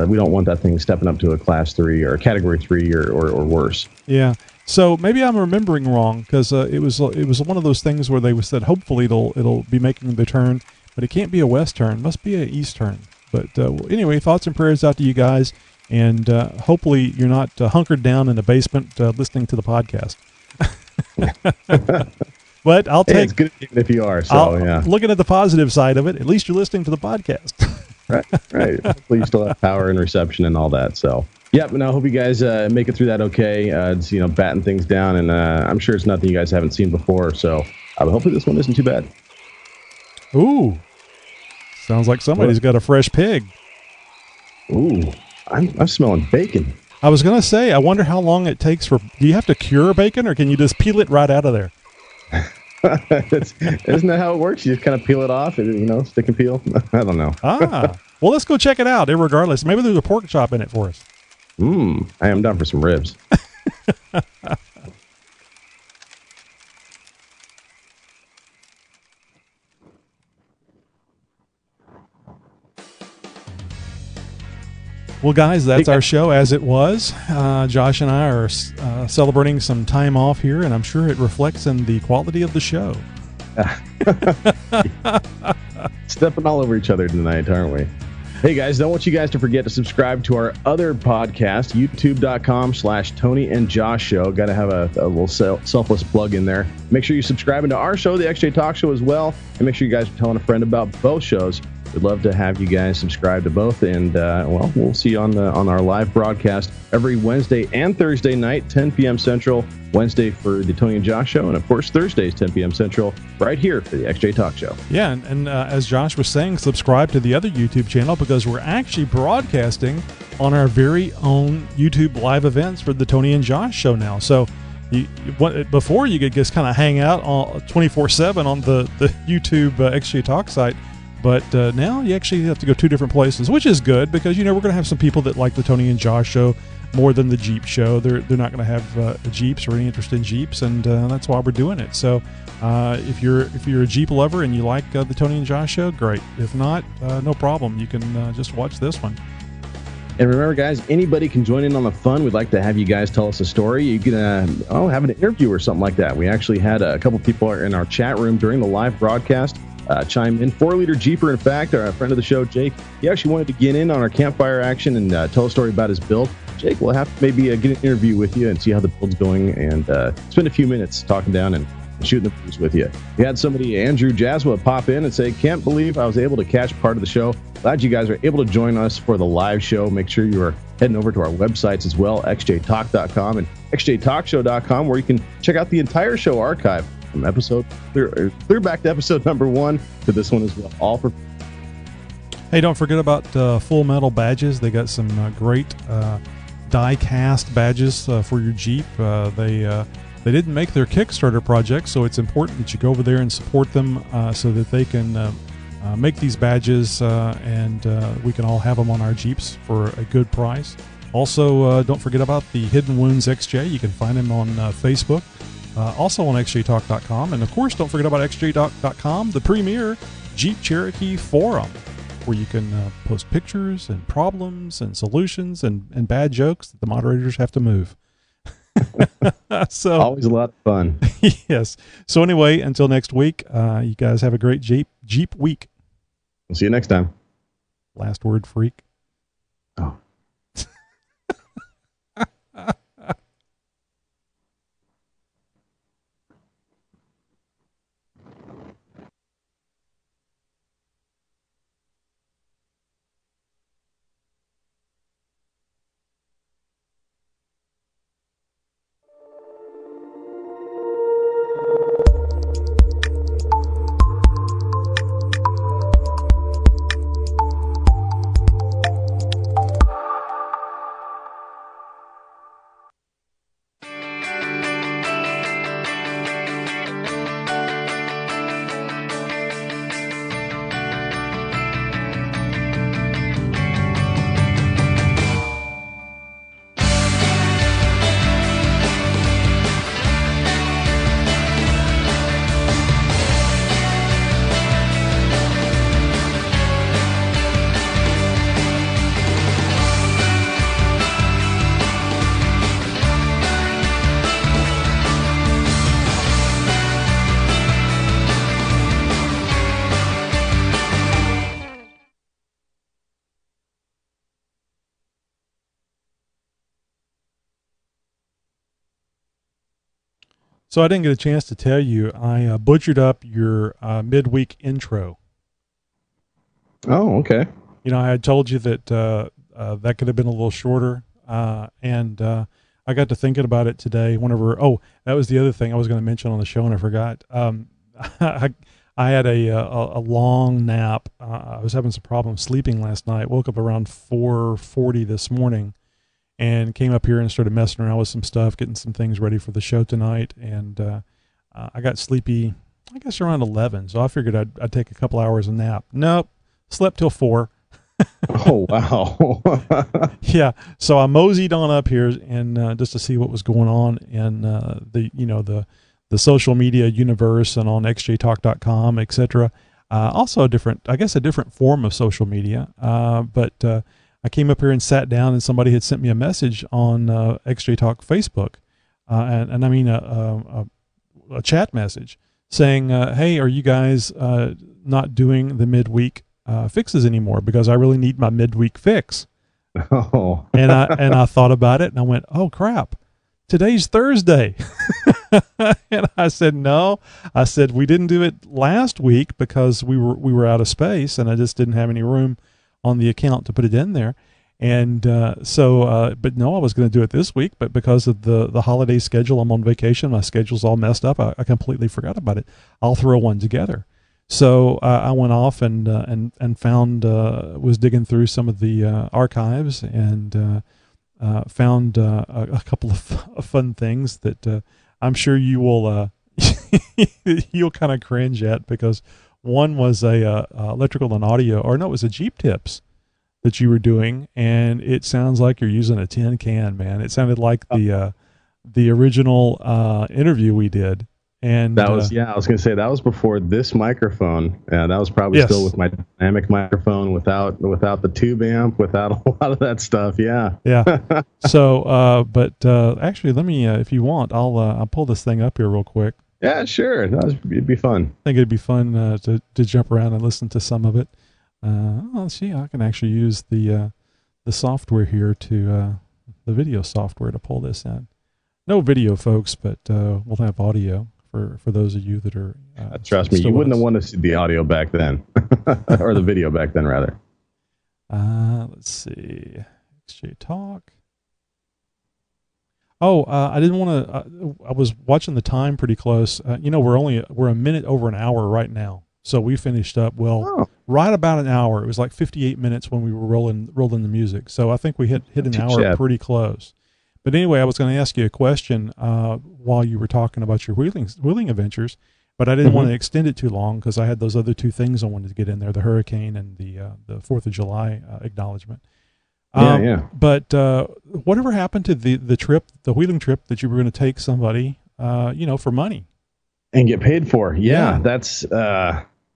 we don't want that thing stepping up to a Class 3 or a Category 3 or worse. Yeah. So maybe I'm remembering wrong, because it was one of those things where they said hopefully it'll be making the turn, but it can't be a west turn. It must be an east turn. But anyway, thoughts and prayers out to you guys, and hopefully you're not hunkered down in the basement listening to the podcast. But I'll take. It's good if you are. So looking at the positive side of it, at least you're listening to the podcast. Right. Hopefully you still have power and reception and all that. So. Yeah, but I hope you guys make it through that okay. It's, batting things down, and I'm sure it's nothing you guys haven't seen before. So hopefully this one isn't too bad. Ooh, sounds like somebody's got a fresh pig. Ooh, I'm smelling bacon. I was gonna say, I wonder how long it takes for. Do you have to cure bacon, or can you just peel it right out of there? Isn't that how it works? You just kind of peel it off, and stick and peel. I don't know. Well, let's go check it out. Irregardless, maybe there's a pork chop in it for us. I am down for some ribs. Well, guys, that's our show as it was. Josh and I are celebrating some time off here, and I'm sure it reflects in the quality of the show. Stepping all over each other tonight, aren't we? Hey guys, don't want you guys to forget to subscribe to our other podcast, youtube.com/Tony and Josh Show. Got to have a little selfless plug in there. Make sure you subscribe into our show, the XJ Talk Show, as well. And make sure you guys are telling a friend about both shows. We'd love to have you guys subscribe to both. And, well, we'll see you on our live broadcast every Wednesday and Thursday night, 10 p.m. Central. Wednesday for the Tony and Josh Show. And, of course, Thursdays, 10 p.m. Central, right here for the XJ Talk Show. Yeah, and as Josh was saying, subscribe to the other YouTube channel because we're actually broadcasting on our very own YouTube live events for the Tony and Josh Show now. So before you could just kind of hang out 24/7 on the YouTube XJ Talk site. But now you actually have to go two different places, which is good because, we're going to have some people that like the Tony and Josh Show more than the Jeep Show. They're not going to have Jeeps or any interest in Jeeps, and that's why we're doing it. So if you're a Jeep lover and you like the Tony and Josh Show, great. If not, no problem. You can just watch this one. And remember, guys, anybody can join in on the fun. We'd like to have you guys tell us a story. You can have an interview or something like that. We actually had a couple people in our chat room during the live broadcast chime in. 4-liter Jeeper, in fact, our friend of the show, Jake, he actually wanted to get in on our campfire action and tell a story about his build. Jake, we'll have to maybe get an interview with you and see how the build's going and spend a few minutes talking down and shooting the breeze with you. We had somebody, Andrew Jaswa, pop in and say, can't believe I was able to catch part of the show. Glad you guys are able to join us for the live show. Make sure you are heading over to our websites as well, xjtalk.com and xjtalkshow.com, where you can check out the entire show archive from episode clear back to episode number 1 to this one as well. All for. Hey, don't forget about Full Metal badges. They got some great die-cast badges for your Jeep. They didn't make their Kickstarter project, so it's important that you go over there and support them so that they can make these badges and we can all have them on our Jeeps for a good price. Also, don't forget about the Hidden Wounds XJ. You can find them on Facebook, also on xjtalk.com. And, of course, don't forget about xjtalk.com, the premier Jeep Cherokee forum, where you can post pictures and problems and solutions and bad jokes that the moderators have to move. So always a lot of fun. Yes. So anyway, until next week, you guys have a great Jeep week. We'll see you next time. Last word, freak. Oh. So I didn't get a chance to tell you, I butchered up your midweek intro. Oh, okay. I had told you that that could have been a little shorter, and I got to thinking about it today. That was the other thing I was going to mention on the show, and I forgot. I had a long nap. I was having some problems sleeping last night. Woke up around 4:40 this morning, and came up here and started messing around with some stuff, getting some things ready for the show tonight. And I got sleepy, I guess, around 11. So I figured I'd take a couple hours of nap. Nope, slept till 4. Oh, wow. Yeah. So I moseyed on up here and just to see what was going on in the social media universe and on xjtalk.com, etc. Also a different form of social media. But I came up here and sat down, and somebody had sent me a message on XJ Talk Facebook, and I mean a chat message saying, "Hey, are you guys not doing the midweek fixes anymore because I really need my midweek fix. Oh. And I thought about it and I went, oh crap, today's Thursday. And I said, no, I said, we didn't do it last week because we were out of space and I just didn't have any room on the account to put it in there. And but no, I was going to do it this week, but because of the holiday schedule, I'm on vacation. My schedule's all messed up. I completely forgot about it. I'll throw one together. So I went off and found, was digging through some of the archives and found a couple of fun things that I'm sure you will you'll kind of cringe at, because one was a electrical and audio, or no, it was a Jeep tips that you were doing, and it sounds like you're using a tin can, man. It sounded like the original interview we did. And that was, I was going to say that was before this microphone. That was probably still with my dynamic microphone, without the tube amp, without a lot of that stuff. Yeah. So, but actually, let me, if you want, I'll pull this thing up here real quick. Yeah, sure. It'd be fun. I think it'd be fun to jump around and listen to some of it. Let's see. I can actually use the software here to the video software to pull this in. No video, folks, but we'll have audio for those of you that are. Trust me, you wouldn't have wanted to see the audio back then, or the video back then, rather. Let's see. XJ Talk. Oh, I didn't want to. I was watching the time pretty close. We're a minute over an hour right now. So we finished up right about an hour. It was like 58 minutes when we were rolling the music. So I think we hit an hour pretty close. But anyway, I was going to ask you a question while you were talking about your wheeling adventures, but I didn't want to extend it too long because I had those other two things I wanted to get in there: the hurricane and the 4th of July acknowledgement. But whatever happened to the trip, the wheeling trip that you were going to take somebody, for money and get paid for? Yeah. That's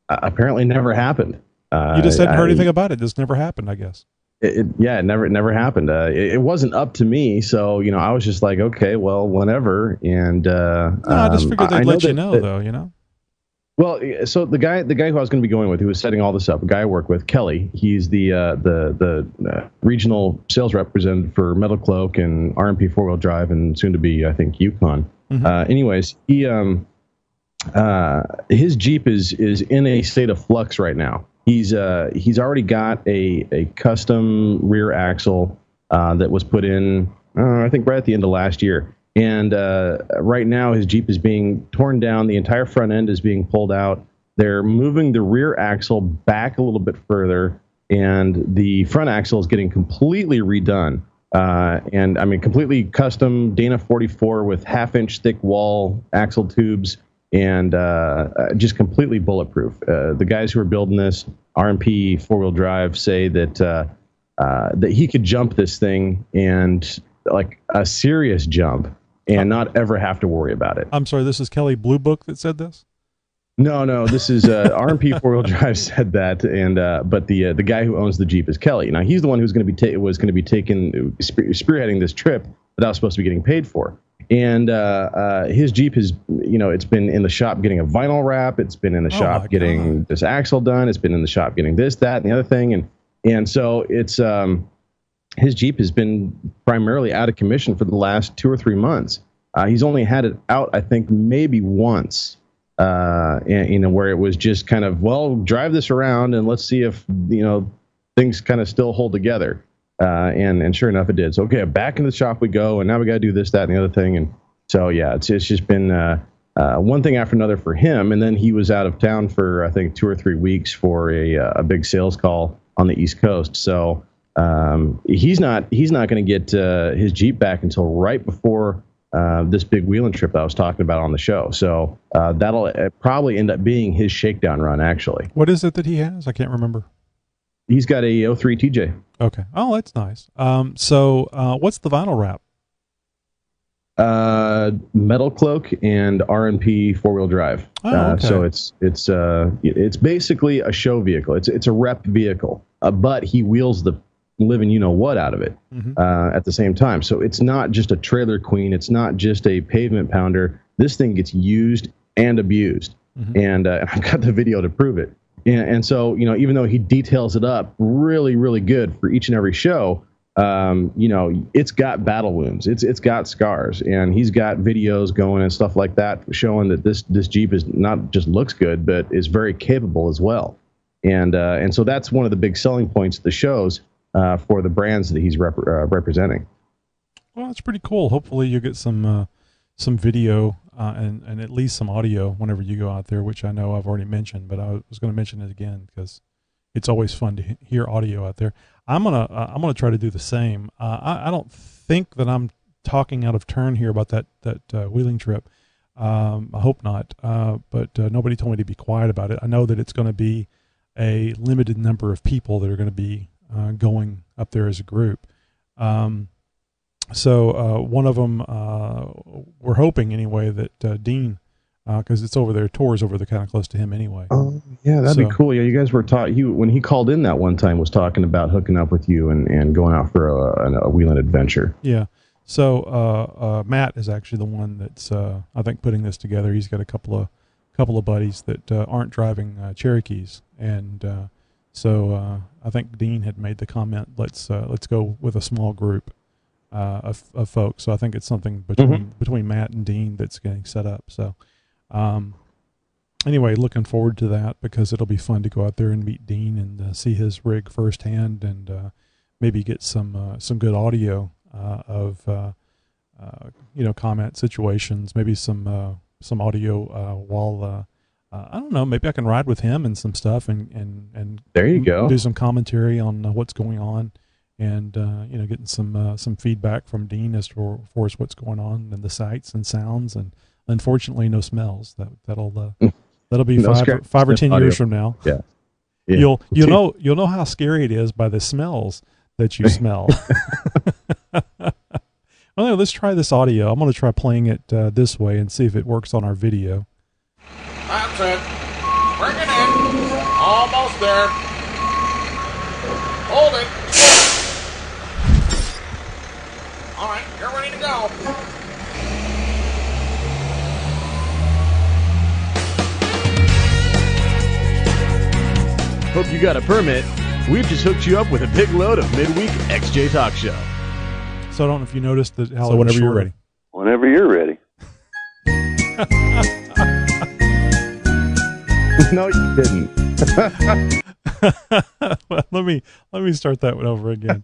apparently never happened. You just hadn't heard anything about it. This never happened, I guess. It never happened. It wasn't up to me, so I was just like, okay, well, whenever. And I just figured they'd let you know, though. Well, so the guy who I was going to be going with, who was setting all this up, a guy I work with, Kelly. He's the regional sales representative for Metal Cloak and RMP 4-wheel drive, and soon to be, I think, Yukon. Anyways, he his Jeep is in a state of flux right now. He's already got a custom rear axle that was put in, I think, right at the end of last year. And right now his Jeep is being torn down. The entire front end is being pulled out. They're moving the rear axle back a little bit further, and the front axle is getting completely redone. And I mean, completely custom Dana 44 with 1/2-inch thick wall axle tubes, and just completely bulletproof. The guys who are building this, RMP 4-wheel drive, say that that he could jump this thing, and like a serious jump, and not ever have to worry about it. I'm sorry, this is Kelly Blue Book that said this? No, this is RMP 4-wheel drive said that, and but the guy who owns the Jeep is Kelly. Now he's the one who's going to be spearheading this trip that I was supposed to be getting paid for. And his Jeep has, it's been in the shop getting a vinyl wrap. It's been in the shop getting this axle done. It's been in the shop getting this, that, and the other thing. And so it's his Jeep has been primarily out of commission for the last 2 or 3 months. He's only had it out, I think, maybe once, where it was just kind of, well, drive this around and let's see if, things kind of still hold together. And sure enough, it did. So, okay, back in the shop we go, and now we got to do this, that, and the other thing. And so, yeah, it's just been one thing after another for him. And then he was out of town for, I think, 2 or 3 weeks for a big sales call on the East Coast. So he's not going to get his Jeep back until right before this big wheeling trip I was talking about on the show. So that'll probably end up being his shakedown run, actually. What is it that he has? I can't remember. He's got a 03 TJ. Okay. Oh, that's nice. So what's the vinyl wrap? Metal Cloak and RMP 4-wheel drive. Okay. So it's basically a show vehicle. It's a rep vehicle, but he wheels the living what out of it at the same time. So it's not just a trailer queen. It's not just a pavement pounder. This thing gets used and abused, and I've got the video to prove it. And so, you know, even though he details it up really, really good for each and every show, you know, it's got battle wounds, it's got scars, and he's got videos going and stuff like that showing that this Jeep is not just looks good, but is very capable as well. And so that's one of the big selling points of the shows for the brands that he's representing. Well, that's pretty cool. Hopefully you get some video and at least some audio whenever you go out there, which I know I've already mentioned, but I was going to mention it again because it's always fun to hear audio out there. I'm gonna try to do the same. I don't think that I'm talking out of turn here about that wheeling trip. I hope not. But nobody told me to be quiet about it. I know that it's going to be a limited number of people that are going to be going up there as a group. So one of them, we're hoping anyway that Dean, because it's over there, tours over there kind of close to him anyway. Oh, yeah, that'd be cool. Yeah, you guys were when he called in that one time, was talking about hooking up with you and going out for a wheeling adventure. Yeah. So Matt is actually the one that's I think putting this together. He's got a couple of buddies that aren't driving Cherokees, and so I think Dean had made the comment, let's go with a small group of folks. So I think it's something between Matt and Dean that's getting set up. So anyway, looking forward to that because it'll be fun to go out there and meet Dean and see his rig firsthand, and maybe get some good audio of you know, comment situations, maybe some audio while I don't know, maybe I can ride with him and some stuff and there you go, do some commentary on what's going on, and you know, getting some feedback from Dean as for us what's going on and the sights and sounds, and unfortunately no smells. That'll be no 5 or 10 audio. years from now. Yeah. You'll know how scary it is by the smells that you smell. Well, let's try this audio. I'm going to try playing it this way and see if it works on our video. That's it. Bring it in. Almost there. Hold it. All right, you're ready to go. Hope you got a permit. We've just hooked you up with a big load of midweek XJ Talk Show. So I don't know if you noticed that. So whenever you're ready. Whenever you're ready. No, you didn't. Well, let me start that one over again.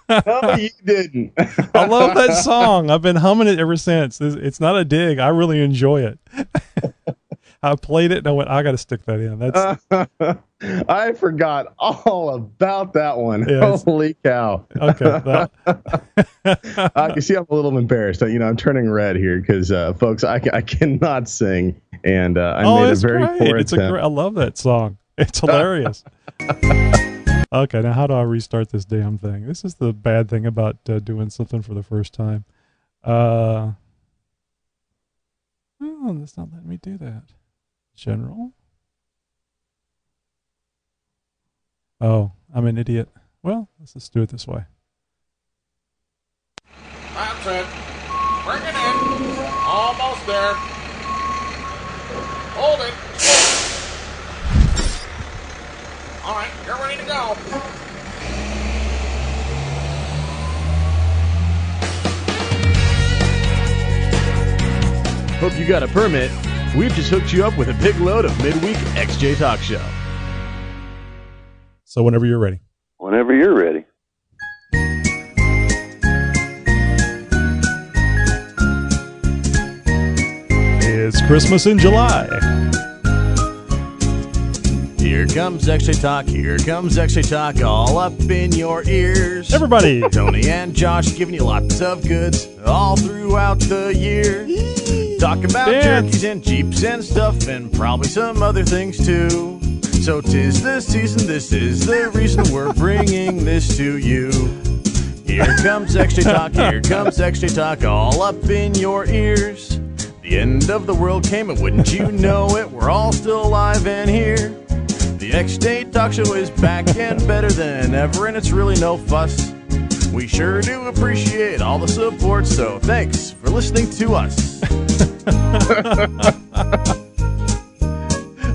No, you didn't. I love that song. I've been humming it ever since. It's not a dig. I really enjoy it. I played it and I went, I got to stick that in. That's. I forgot all about that one. Yeah, holy cow. Okay. You see, I'm a little embarrassed. You know, I'm turning red here because, folks, I cannot sing, and I made a very poor attempt. I love that song. It's hilarious. Okay, now how do I restart this damn thing? This is the bad thing about doing something for the first time. Oh, that's not letting me do that. General. Oh, I'm an idiot. Well, let's just do it this way. That's it. Bring it in. Almost there. Hold it. All right, you're ready to go. Hope you got a permit. We've just hooked you up with a big load of midweek XJ Talk Show. So whenever you're ready. Whenever you're ready. It's Christmas in July. Here comes XJ Talk, here comes XJ Talk, all up in your ears. Everybody! Tony and Josh giving you lots of goods all throughout the year. Talking about turkeys and Jeeps and stuff, and probably some other things too. So 'tis the season, this is the reason we're bringing this to you. Here comes XJ Talk, here comes XJ Talk, all up in your ears. The end of the world came, and wouldn't you know it, we're all still alive and here. The XJ Talk Show is back and better than ever, and it's really no fuss. We sure do appreciate all the support, so thanks for listening to us.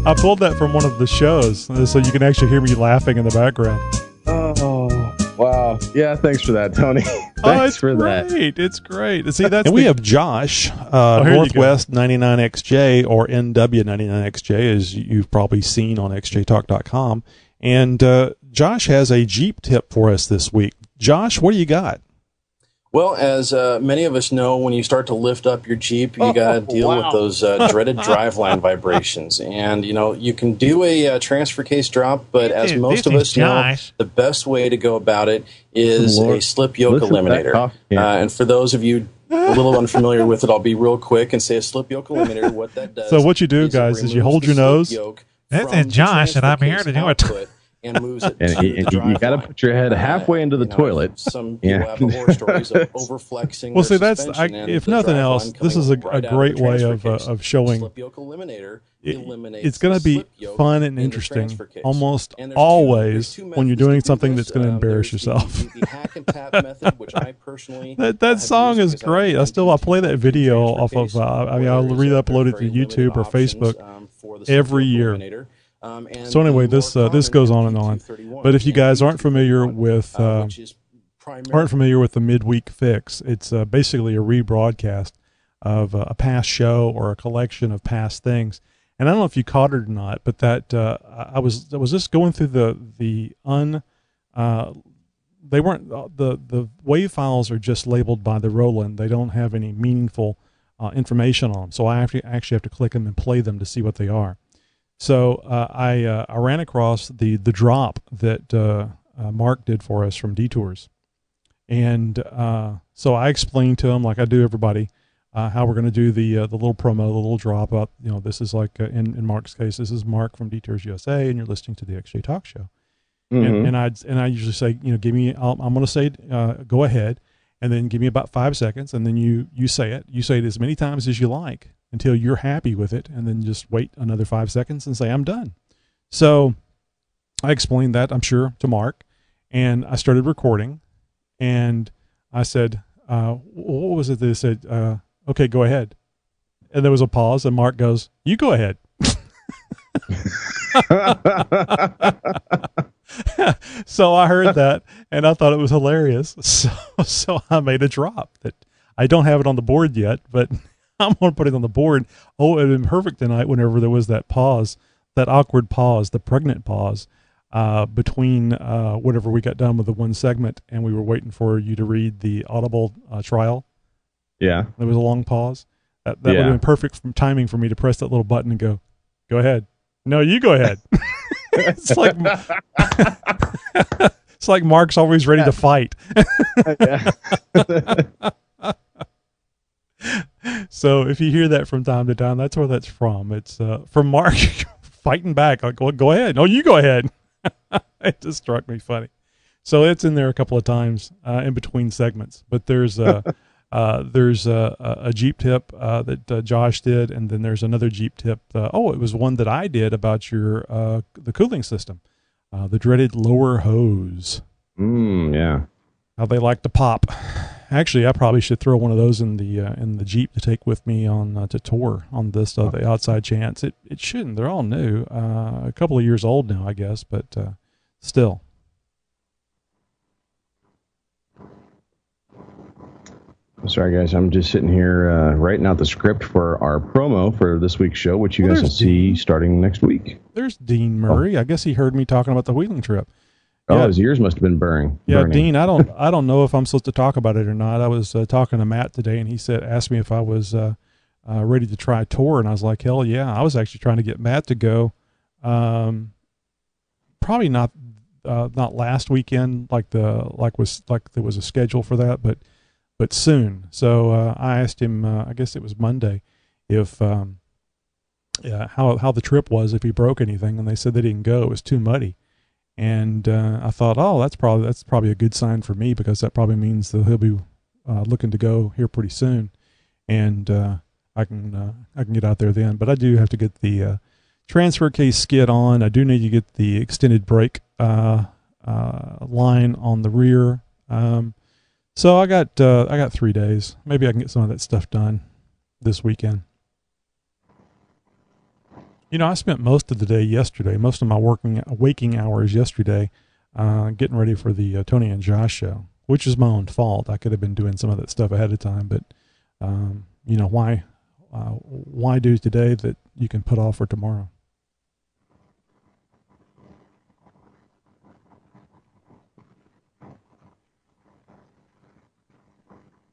I pulled that from one of the shows, so you can actually hear me laughing in the background. Oh, wow. Yeah, thanks for that, Tony. Thanks for that. It's great. See, that's and we have Josh, Northwest 99XJ or NW99XJ, as you've probably seen on xjtalk.com. And Josh has a Jeep tip for us this week. Josh, what do you got? Well, as many of us know, when you start to lift up your Jeep, you got to deal with those dreaded driveline vibrations. And, you can do a transfer case drop, but as most of us know, the best way to go about it is a slip yoke eliminator. And for those of you a little unfamiliar with it, I'll be real quick and say a slip yoke eliminator. What that does. So what you do, guys, is you hold your nose. This is Josh, and I'm here to do it. And moves it. And you got to put your head halfway into the toilet. Some people have the horror stories of overflexing. Well, see, that's if nothing else, this is a great way of showing. It's going to be fun and interesting almost always when you're doing something that's going to embarrass yourself. That song is great. I play that video off of. I'll re-upload it to YouTube or Facebook every year. So anyway, this goes on and on. But if you guys aren't familiar with the midweek fix, it's basically a rebroadcast of a past show or a collection of past things. And I don't know if you caught it or not, but that I was just going through the WAV files are just labeled by the Roland. They don't have any meaningful information on them. So I actually have to click them and play them to see what they are. So I ran across the drop that Mark did for us from Detours, and so I explained to him, like I do everybody, how we're going to do the little promo, the little drop. About this is like in Mark's case, this is Mark from Detours USA, and you're listening to the XJ Talk Show. Mm-hmm. And I usually say, give me. I'm going to say go ahead, and then give me about 5 seconds, and then you say it. You say it as many times as you like until you're happy with it, and then just wait another 5 seconds and say, I'm done. So I explained that, I'm sure, to Mark, and I started recording, and I said, what was it that they said? Okay, go ahead. And there was a pause, and Mark goes, you go ahead. So I heard that, and I thought it was hilarious. So I made a drop that I don't have it on the board yet, but I'm going to put it on the board. Oh, it would have been perfect tonight whenever there was that pause, that awkward pause, the pregnant pause between whenever we got done with the one segment and we were waiting for you to read the Audible trial. Yeah. There was a long pause. That would have been perfect timing for me to press that little button and go ahead. No, you go ahead. It's like Mark's always ready to fight. So if you hear that from time to time, that's where that's from. It's from Mark fighting back. Like, well, go ahead. No, you go ahead. It just struck me funny. So it's in there a couple of times in between segments. But there's a Jeep tip that Josh did, and then there's another Jeep tip. It was one that I did about your the cooling system, the dreaded lower hose. Yeah. How they like to pop. Actually, I probably should throw one of those in the Jeep to take with me on to tour on this the outside chance. It shouldn't. They're all new, a couple of years old now, I guess, but still. Sorry, guys. I'm just sitting here writing out the script for our promo for this week's show, which you guys will see starting next week. There's Dean Murray. I guess he heard me talking about the wheeling trip. Oh, his ears must have been burning. Yeah, Dean, I don't know if I'm supposed to talk about it or not. I was talking to Matt today, and he asked me if I was ready to try a tour, and I was like, hell yeah. I was actually trying to get Matt to go. Probably not last weekend, like there was a schedule for that, but soon. So I asked him, I guess it was Monday, if how the trip was, if he broke anything, and they said they didn't go. It was too muddy. And I thought, that's probably a good sign for me, because that probably means that he'll be looking to go here pretty soon, and I can get out there then. But I do have to get the transfer case skid on. I do need to get the extended brake line on the rear. So I got 3 days. Maybe I can get some of that stuff done this weekend. You know, I spent most of the day yesterday, most of my waking hours yesterday, getting ready for the Tony and Josh show, which is my own fault. I could have been doing some of that stuff ahead of time, but you know, why do today that you can put off for tomorrow?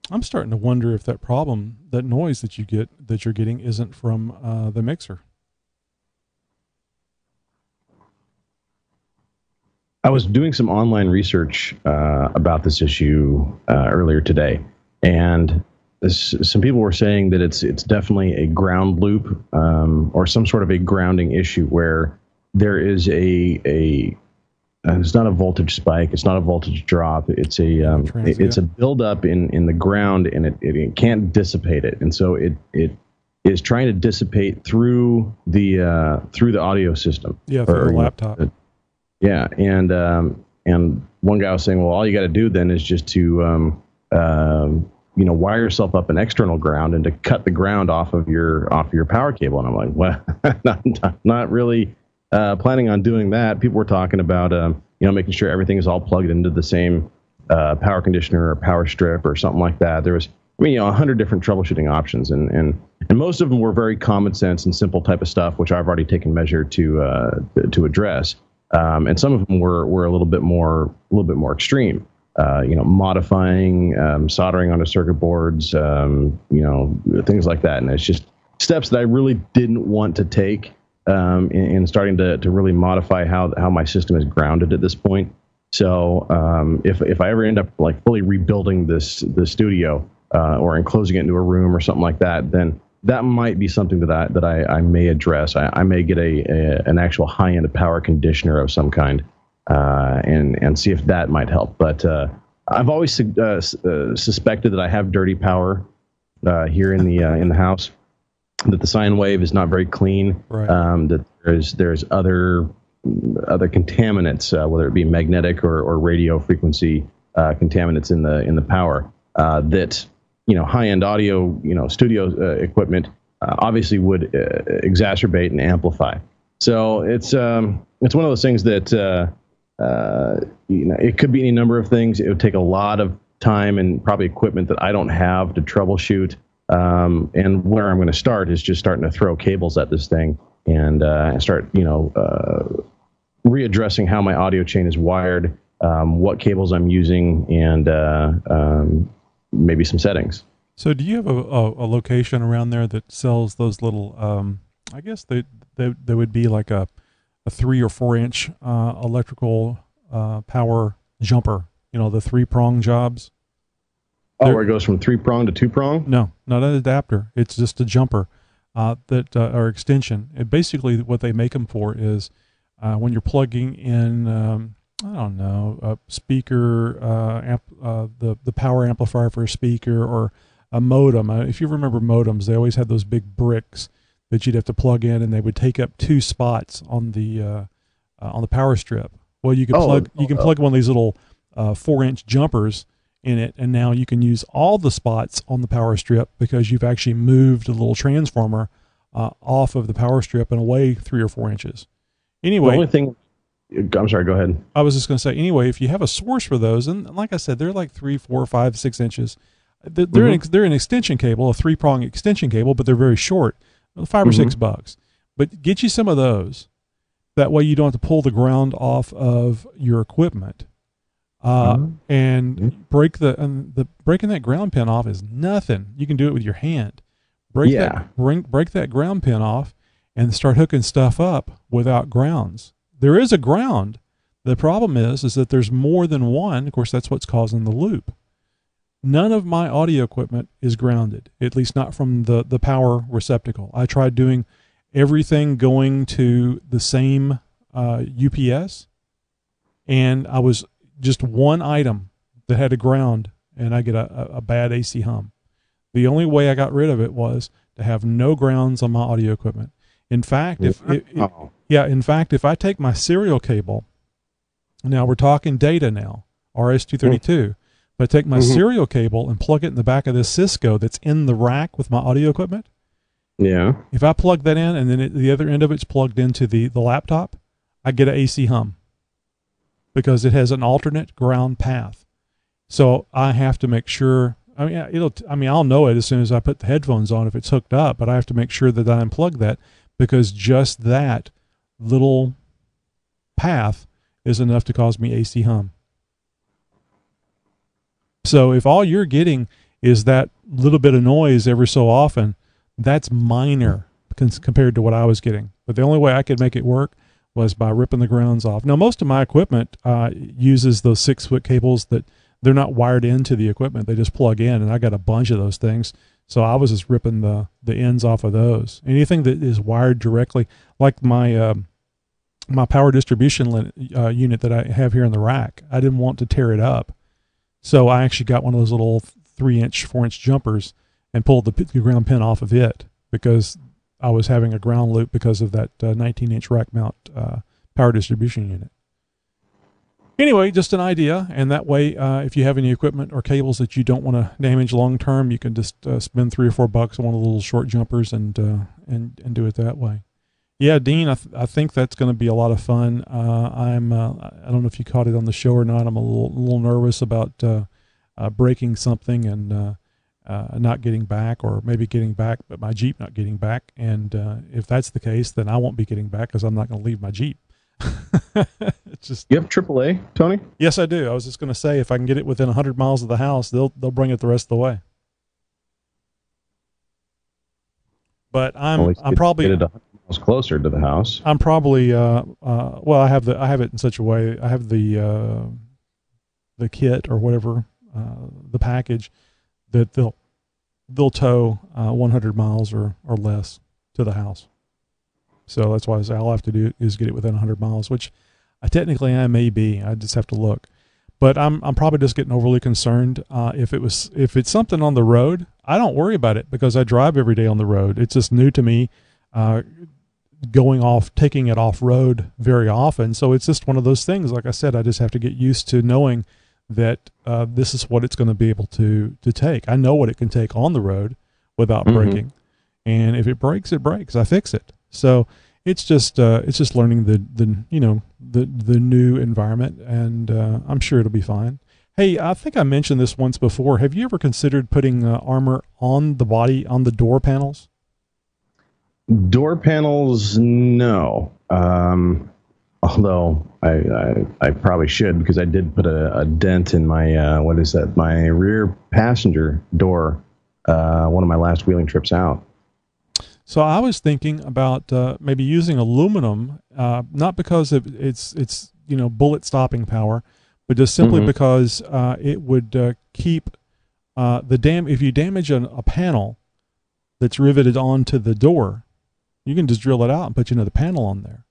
I'm starting to wonder if that problem, that noise that you're getting, isn't from the mixer. I was doing some online research about this issue earlier today, and some people were saying that it's definitely a ground loop or some sort of a grounding issue where there is it's not a voltage spike, it's not a voltage drop, it's a buildup in the ground, and it can't dissipate it, and so it is trying to dissipate through the audio system. Yeah, through the laptop. Yeah, and one guy was saying, well, all you got to do then is just to wire yourself up an external ground and to cut the ground off of your power cable. And I'm like, well, not really planning on doing that. People were talking about making sure everything is all plugged into the same power conditioner or power strip or something like that. There was 100 different troubleshooting options, and most of them were very common sense and simple type of stuff, which I've already taken measure to address. And some of them were a little bit more extreme, modifying, soldering onto circuit boards, things like that. And it's just steps that I really didn't want to take in starting to really modify how my system is grounded at this point. So if I ever end up like fully rebuilding the studio or enclosing it into a room or something like that, then that might be something that I may address. I may get an actual high-end power conditioner of some kind and see if that might help. But I've always suspected that I have dirty power here in the house, that the sine wave is not very clean, right. That there's other contaminants, whether it be magnetic or radio frequency contaminants in the power that high-end audio, studio equipment obviously would exacerbate and amplify. So it's one of those things that it could be any number of things. It would take a lot of time and probably equipment that I don't have to troubleshoot. And where I'm going to start is just starting to throw cables at this thing and start readdressing how my audio chain is wired, what cables I'm using, and maybe some settings. So do you have a location around there that sells those little, I guess they would be like a 3 or 4 inch electrical power jumper, the 3-prong jobs? Where it goes from 3-prong to 2-prong? No, not an adapter. It's just a jumper or extension. And basically what they make them for is when you're plugging in, a speaker, the power amplifier for a speaker, or a modem. If you remember modems, they always had those big bricks that you'd have to plug in, and they would take up 2 spots on the power strip. Well, you can plug one of these little 4-inch jumpers in it, and now you can use all the spots on the power strip because you've actually moved a little transformer off of the power strip and away 3 or 4 inches. Anyway, the only thing. I'm sorry, go ahead. I was just going to say, anyway, if you have a source for those, and like I said, they're like 3, 4, 5, 6 inches. They're an extension cable, a 3-prong extension cable, but they're very short, $5 or $6. But get you some of those. That way you don't have to pull the ground off of your equipment. And breaking that ground pin off is nothing. You can do it with your hand. Break that ground pin off and start hooking stuff up without grounds. There is a ground. The problem is that there's more than one. Of course, that's what's causing the loop. None of my audio equipment is grounded, at least not from the power receptacle. I tried doing everything going to the same UPS, and I was just one item that had a ground, and I get a bad AC hum. The only way I got rid of it was to have no grounds on my audio equipment. In fact, if I take my serial cable, now we're talking data now, RS-232, but I take my serial cable and plug it in the back of this Cisco that's in the rack with my audio equipment, Yeah. If I plug that in and then the other end of it's plugged into the laptop, I get an AC hum because it has an alternate ground path. So I have to make sure. I'll know it as soon as I put the headphones on if it's hooked up, but I have to make sure that I unplug that because just that little path is enough to cause me AC hum. So if all you're getting is that little bit of noise every so often, that's minor compared to what I was getting. But the only way I could make it work was by ripping the grounds off. Now, most of my equipment uses those 6-foot cables that they're not wired into the equipment. They just plug in, and I got a bunch of those things. So I was just ripping the ends off of those. Anything that is wired directly, like my my power distribution unit that I have here in the rack, I didn't want to tear it up. So I actually got one of those little 3-inch, 4-inch jumpers and pulled the ground pin off of it because I was having a ground loop because of that 19-inch rack mount power distribution unit. Anyway, just an idea, and that way, if you have any equipment or cables that you don't want to damage long term, you can just spend $3 or $4 on one of the little short jumpers and do it that way. Yeah, Dean, I think that's going to be a lot of fun. I don't know if you caught it on the show or not. I'm a little nervous about breaking something and not getting back, or maybe getting back, but my Jeep not getting back. And if that's the case, then I won't be getting back because I'm not going to leave my Jeep. It's just, you have AAA, Tony? Yes, I do. I was just going to say, if I can get it within 100 miles of the house, they'll bring it the rest of the way. But I'm probably get it 100 miles closer to the house. I'm probably well, I have it in such a way. I have the kit or whatever, the package that they'll tow 100 miles or less to the house. So that's why all I have to do is get it within 100 miles, which technically I may be. I just have to look. But I'm probably just getting overly concerned. If it's something on the road, I don't worry about it because I drive every day on the road. It's just new to me, taking it off road very often. So it's just one of those things. Like I said, I just have to get used to knowing that this is what it's going to be able to take. I know what it can take on the road without breaking, and if it breaks, it breaks. I fix it. So it's just learning the new environment, and I'm sure it'll be fine. Hey, I think I mentioned this once before. Have you ever considered putting armor on the body, on the door panels? Door panels, no. Although I probably should, because I did put a dent in my my rear passenger door one of my last wheeling trips out. So I was thinking about maybe using aluminum, not because it's bullet stopping power, but just simply because it would keep if you damage a panel that's riveted onto the door, you can just drill it out and put another panel on there.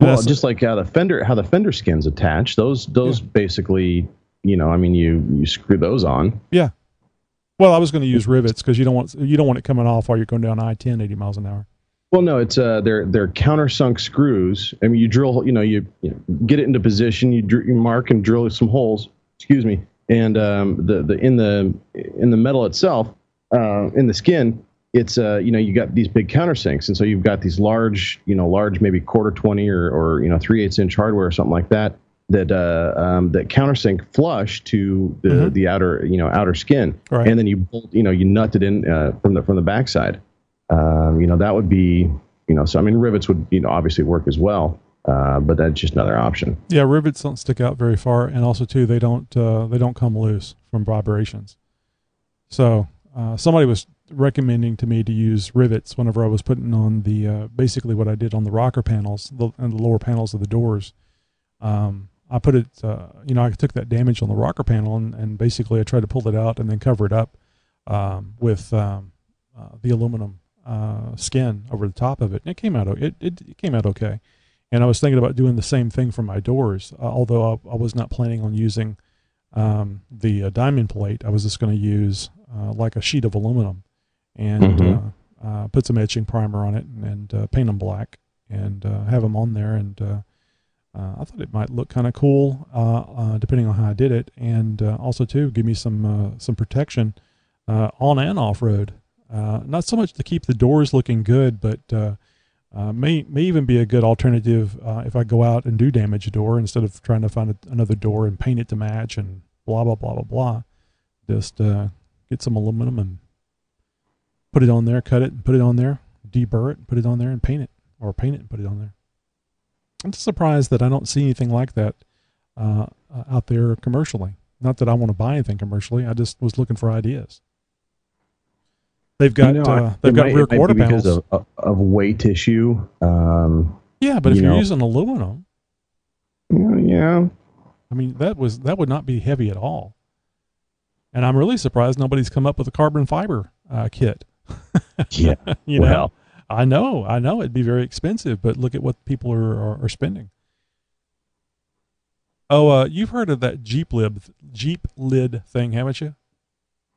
Well, just like how the fender skins attach, those basically, you screw those on. Yeah. Well, I was going to use rivets because you don't want it coming off while you're going down I-10 80 miles an hour. Well, no, it's they're countersunk screws. I mean, you drill, you get it into position, you mark and drill some holes. Excuse me, and in the metal itself, in the skin, it's you got these big countersinks, and so you've got these large maybe 1/4 or 3/8 inch hardware or something like that countersink flush to the outer skin, right. And then you bolt, you nut it in from the backside. That would be, so I mean, rivets would obviously work as well, but that's just another option. Yeah, rivets don't stick out very far, and also too they don't come loose from vibrations. So somebody was recommending to me to use rivets whenever I was putting on the basically what I did on the rocker panels and the lower panels of the doors. I put it, I took that damage on the rocker panel and basically I tried to pull it out and then cover it up with the aluminum skin over the top of it. And it came out it came out okay. And I was thinking about doing the same thing for my doors, although I was not planning on using the diamond plate. I was just going to use like a sheet of aluminum and put some etching primer on it and paint them black and have them on there. And I thought it might look kind of cool, depending on how I did it, and also too give me some protection on and off road. Not so much to keep the doors looking good, but may even be a good alternative if I go out and do damage a door instead of trying to find another door and paint it to match and blah blah blah blah blah. Just get some aluminum and put it on there, cut it and put it on there, deburr it, put it on there and paint it, or paint it and put it on there. I'm just surprised that I don't see anything like that out there commercially. Not that I want to buy anything commercially. I just was looking for ideas. They've got rear quarter panels because of weight issue. Yeah, but if you're using aluminum, yeah, I mean that would not be heavy at all. And I'm really surprised nobody's come up with a carbon fiber kit. Yeah, you know, I know it'd be very expensive, but look at what people are spending. Oh, you've heard of that Jeep lid thing, haven't you?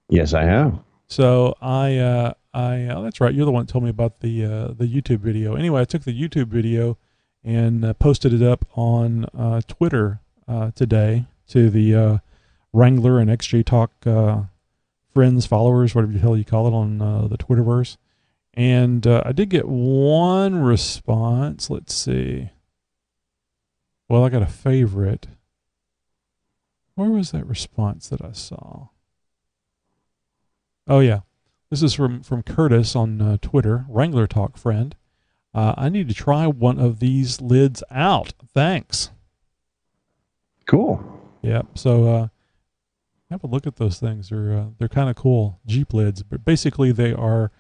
Yes, I have. So I that's right. You're the one that told me about the YouTube video. Anyway, I took the YouTube video and posted it up on Twitter today to the Wrangler and XJ Talk friends, followers, whatever the hell you call it on the Twitterverse. And I did get one response. Let's see. Well, I got a favorite. Where was that response that I saw? Oh, yeah. This is from Curtis on Twitter, Wrangler Talk friend. I need to try one of these lids out. Thanks. Cool. Yep. So have a look at those things. They're kind of cool. Jeep lids. But basically, they are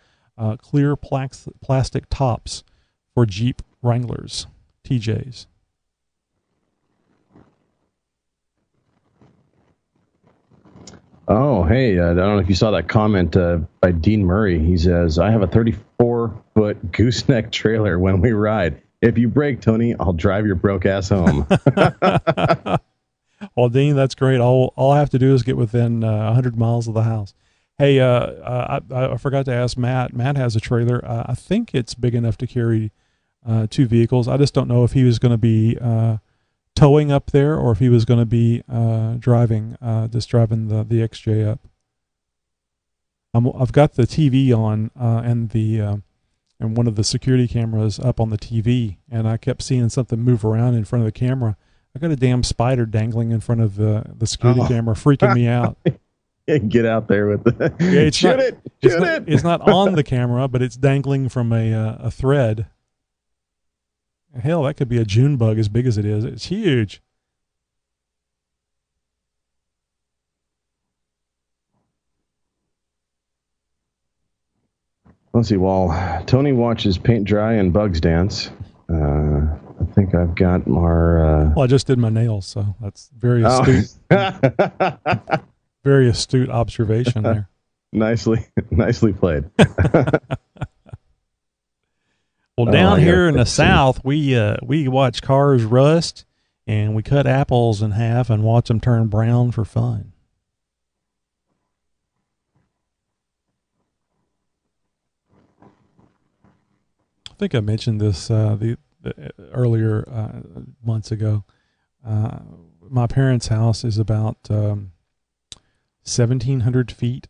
clear plastic tops for Jeep Wranglers, TJs. Oh, hey, I don't know if you saw that comment by Dean Murray. He says, I have a 34-foot gooseneck trailer when we ride. If you break, Tony, I'll drive your broke ass home. Well, Dean, that's great. All I have to do is get within 100 miles of the house. Hey, I forgot to ask Matt. Matt has a trailer. I think it's big enough to carry 2 vehicles. I just don't know if he was going to be towing up there or if he was going to be driving the XJ up. I've got the TV on and one of the security cameras up on the TV, and I kept seeing something move around in front of the camera. I got a damn spider dangling in front of the security camera, freaking me out. Get out there with the shoot it. It's not on the camera, but it's dangling from a thread. Hell, that could be a June bug as big as it is. It's huge. Let's see. While Tony watches paint dry and bugs dance, I think I've got our... Well, I just did my nails, so that's very astute. Very astute observation there. Nicely played. Well, down here in the South, we watch cars rust, and we cut apples in half and watch them turn brown for fun. I think I mentioned this the earlier months ago. My parents' house is about 1,700 feet,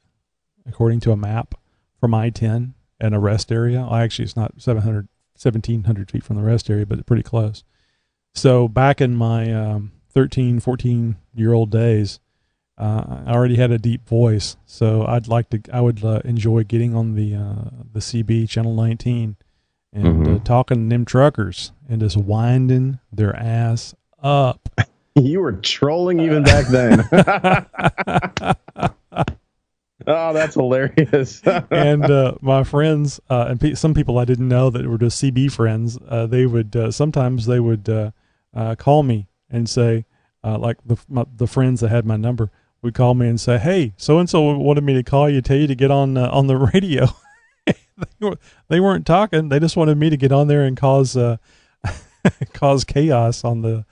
according to a map from I-10 and a rest area. Well, actually, it's not 1,700 feet from the rest area, but it's pretty close. So back in my 13, 14-year-old days, I already had a deep voice. So I would enjoy getting on the CB Channel 19 and talking to them truckers and just winding their ass up. You were trolling even back then. Oh, that's hilarious. And my friends, and some people I didn't know that were just CB friends, they would sometimes they would call me and say, like the friends that had my number would call me and say, hey, so-and-so wanted me to call you, tell you to get on the radio. They weren't talking. They just wanted me to get on there and cause chaos on the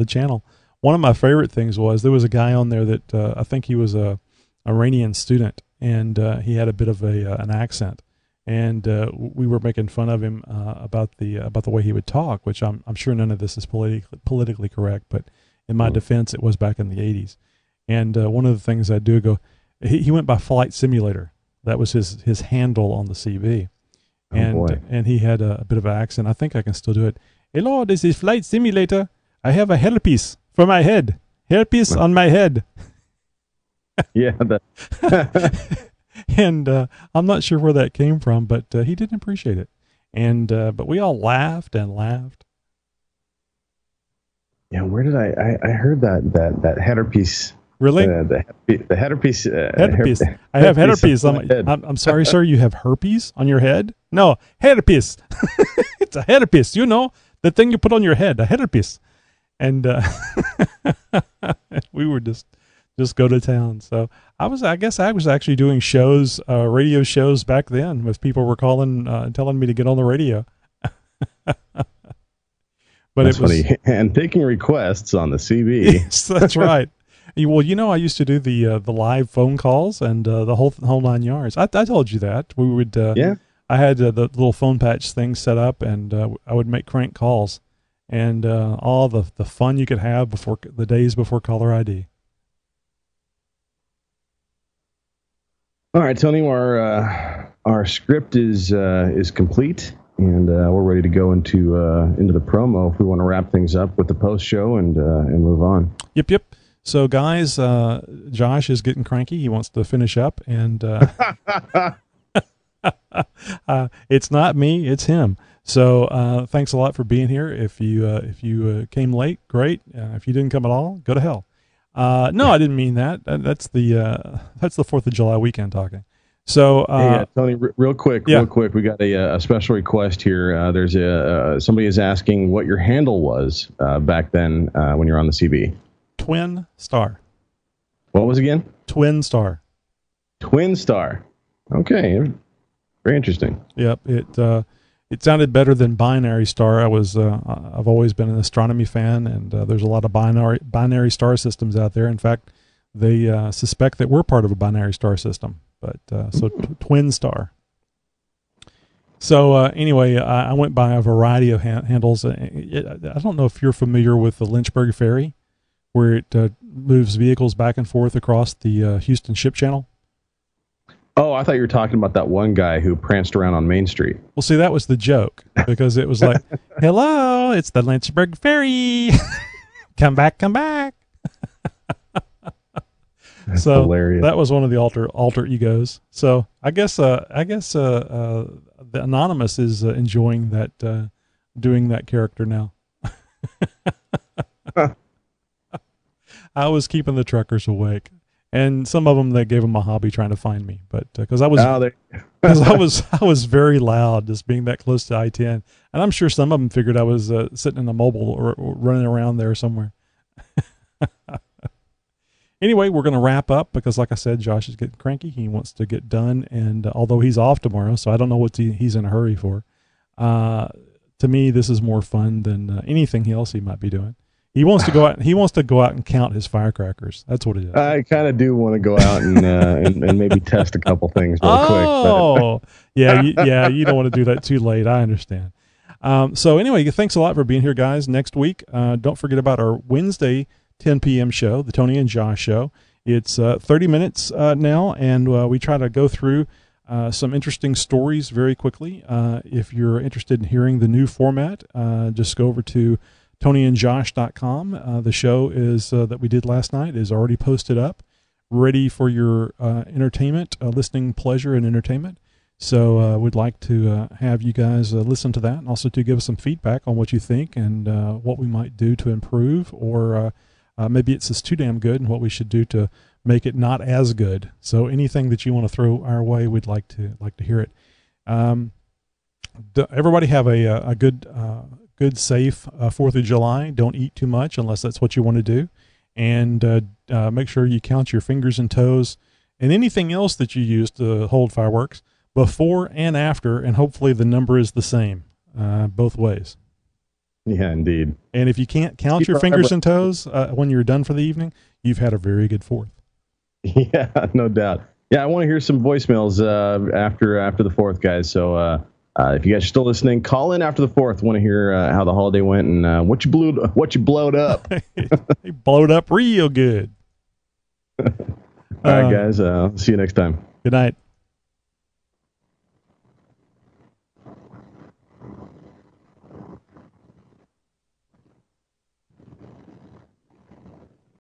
channel. One of my favorite things was there was a guy on there that I think he was a Iranian student, and he had a bit of an accent, and we were making fun of him about the way he would talk, which I'm sure none of this is politically correct, but in my defense, it was back in the 80s. And one of the things I'd do, go, He went by Flight Simulator. That was his handle on the CB. And he had a bit of an accent. I think I can still do it. Hello, this is Flight Simulator. I have a hairpiece for my head. Hairpiece on my head. Yeah. And I'm not sure where that came from, but he didn't appreciate it. And but we all laughed and laughed. Yeah, where did I heard that header piece? Really? The header piece. Headpiece. I have header piece on my head. I'm sorry, sir. You have herpes on your head? No, header piece. It's a header piece. You know, the thing you put on your head, a header piece. And we were just go to town. So I guess I was actually doing shows, radio shows back then, with people were calling, telling me to get on the radio. But that's it was funny. And taking requests on the CB. Yes, that's right. Well, I used to do the live phone calls and the whole 9 yards. I told you that we would. Yeah. I had the little phone patch thing set up, and I would make crank calls, and all the fun you could have before the days before caller ID. All right, Tony, our script is complete, and we're ready to go into the promo if we want to wrap things up with the post show and move on. Yep. So, guys, Josh is getting cranky. He wants to finish up, and it's not me, it's him. So, thanks a lot for being here. If you came late, great. If you didn't come at all, go to hell. No, I didn't mean that. That's the 4th of July weekend talking. So, hey, Tony, real quick, we got a special request here. There's somebody is asking what your handle was back then when you're on the CB. Twin Star. What was it again? Twin Star. Twin Star. Okay, very interesting. Yep. It sounded better than Binary Star. I've always been an astronomy fan, and there's a lot of binary star systems out there. In fact, they suspect that we're part of a binary star system. But Twin Star. So anyway, I went by a variety of handles. I don't know if you're familiar with the Lynchburg Ferry, where it moves vehicles back and forth across the Houston Ship Channel. Oh, I thought you were talking about that one guy who pranced around on Main Street. Well, see, that was the joke, because it was like, hello, it's the Lynchburg Ferry. Come back. That's so hilarious. That was one of the alter egos. So I guess the Anonymous is enjoying that, doing that character now. I was keeping the truckers awake, and some of them, they gave them a hobby trying to find me, but because I was very loud, just being that close to I-10, and I'm sure some of them figured I was sitting in a mobile or running around there somewhere. Anyway, we're going to wrap up because, like I said, Josh is getting cranky. He wants to get done, and although he's off tomorrow, so I don't know what he's in a hurry for. To me, this is more fun than anything else he might be doing. He wants to go out. He wants to go out and count his firecrackers. That's what it is. I kind of do want to go out and maybe test a couple things real quick. Oh, yeah. You don't want to do that too late. I understand. So anyway, thanks a lot for being here, guys. Next week, don't forget about our Wednesday 10 p.m. show, the Tony and Josh show. It's 30 minutes now, and we try to go through some interesting stories very quickly. If you're interested in hearing the new format, just go over to tonyandjosh.com. The show is that we did last night is already posted up, ready for your entertainment, listening pleasure and entertainment. So we'd like to have you guys listen to that, and also to give us some feedback on what you think and what we might do to improve, or maybe it's just too damn good and what we should do to make it not as good. So anything that you want to throw our way, we'd like to hear it. Everybody have a good, safe 4th of July. Don't eat too much unless that's what you want to do. And make sure you count your fingers and toes and anything else that you use to hold fireworks before and after, and hopefully the number is the same both ways. Yeah, indeed. And if you can't count your fingers and toes when you're done for the evening, you've had a very good 4th. Yeah, no doubt. Yeah, I want to hear some voicemails after the 4th, guys. So if you guys are still listening, call in after the 4th. Want to hear how the holiday went and what you blowed up. He blowed up real good. All right, guys. See you next time. Good night.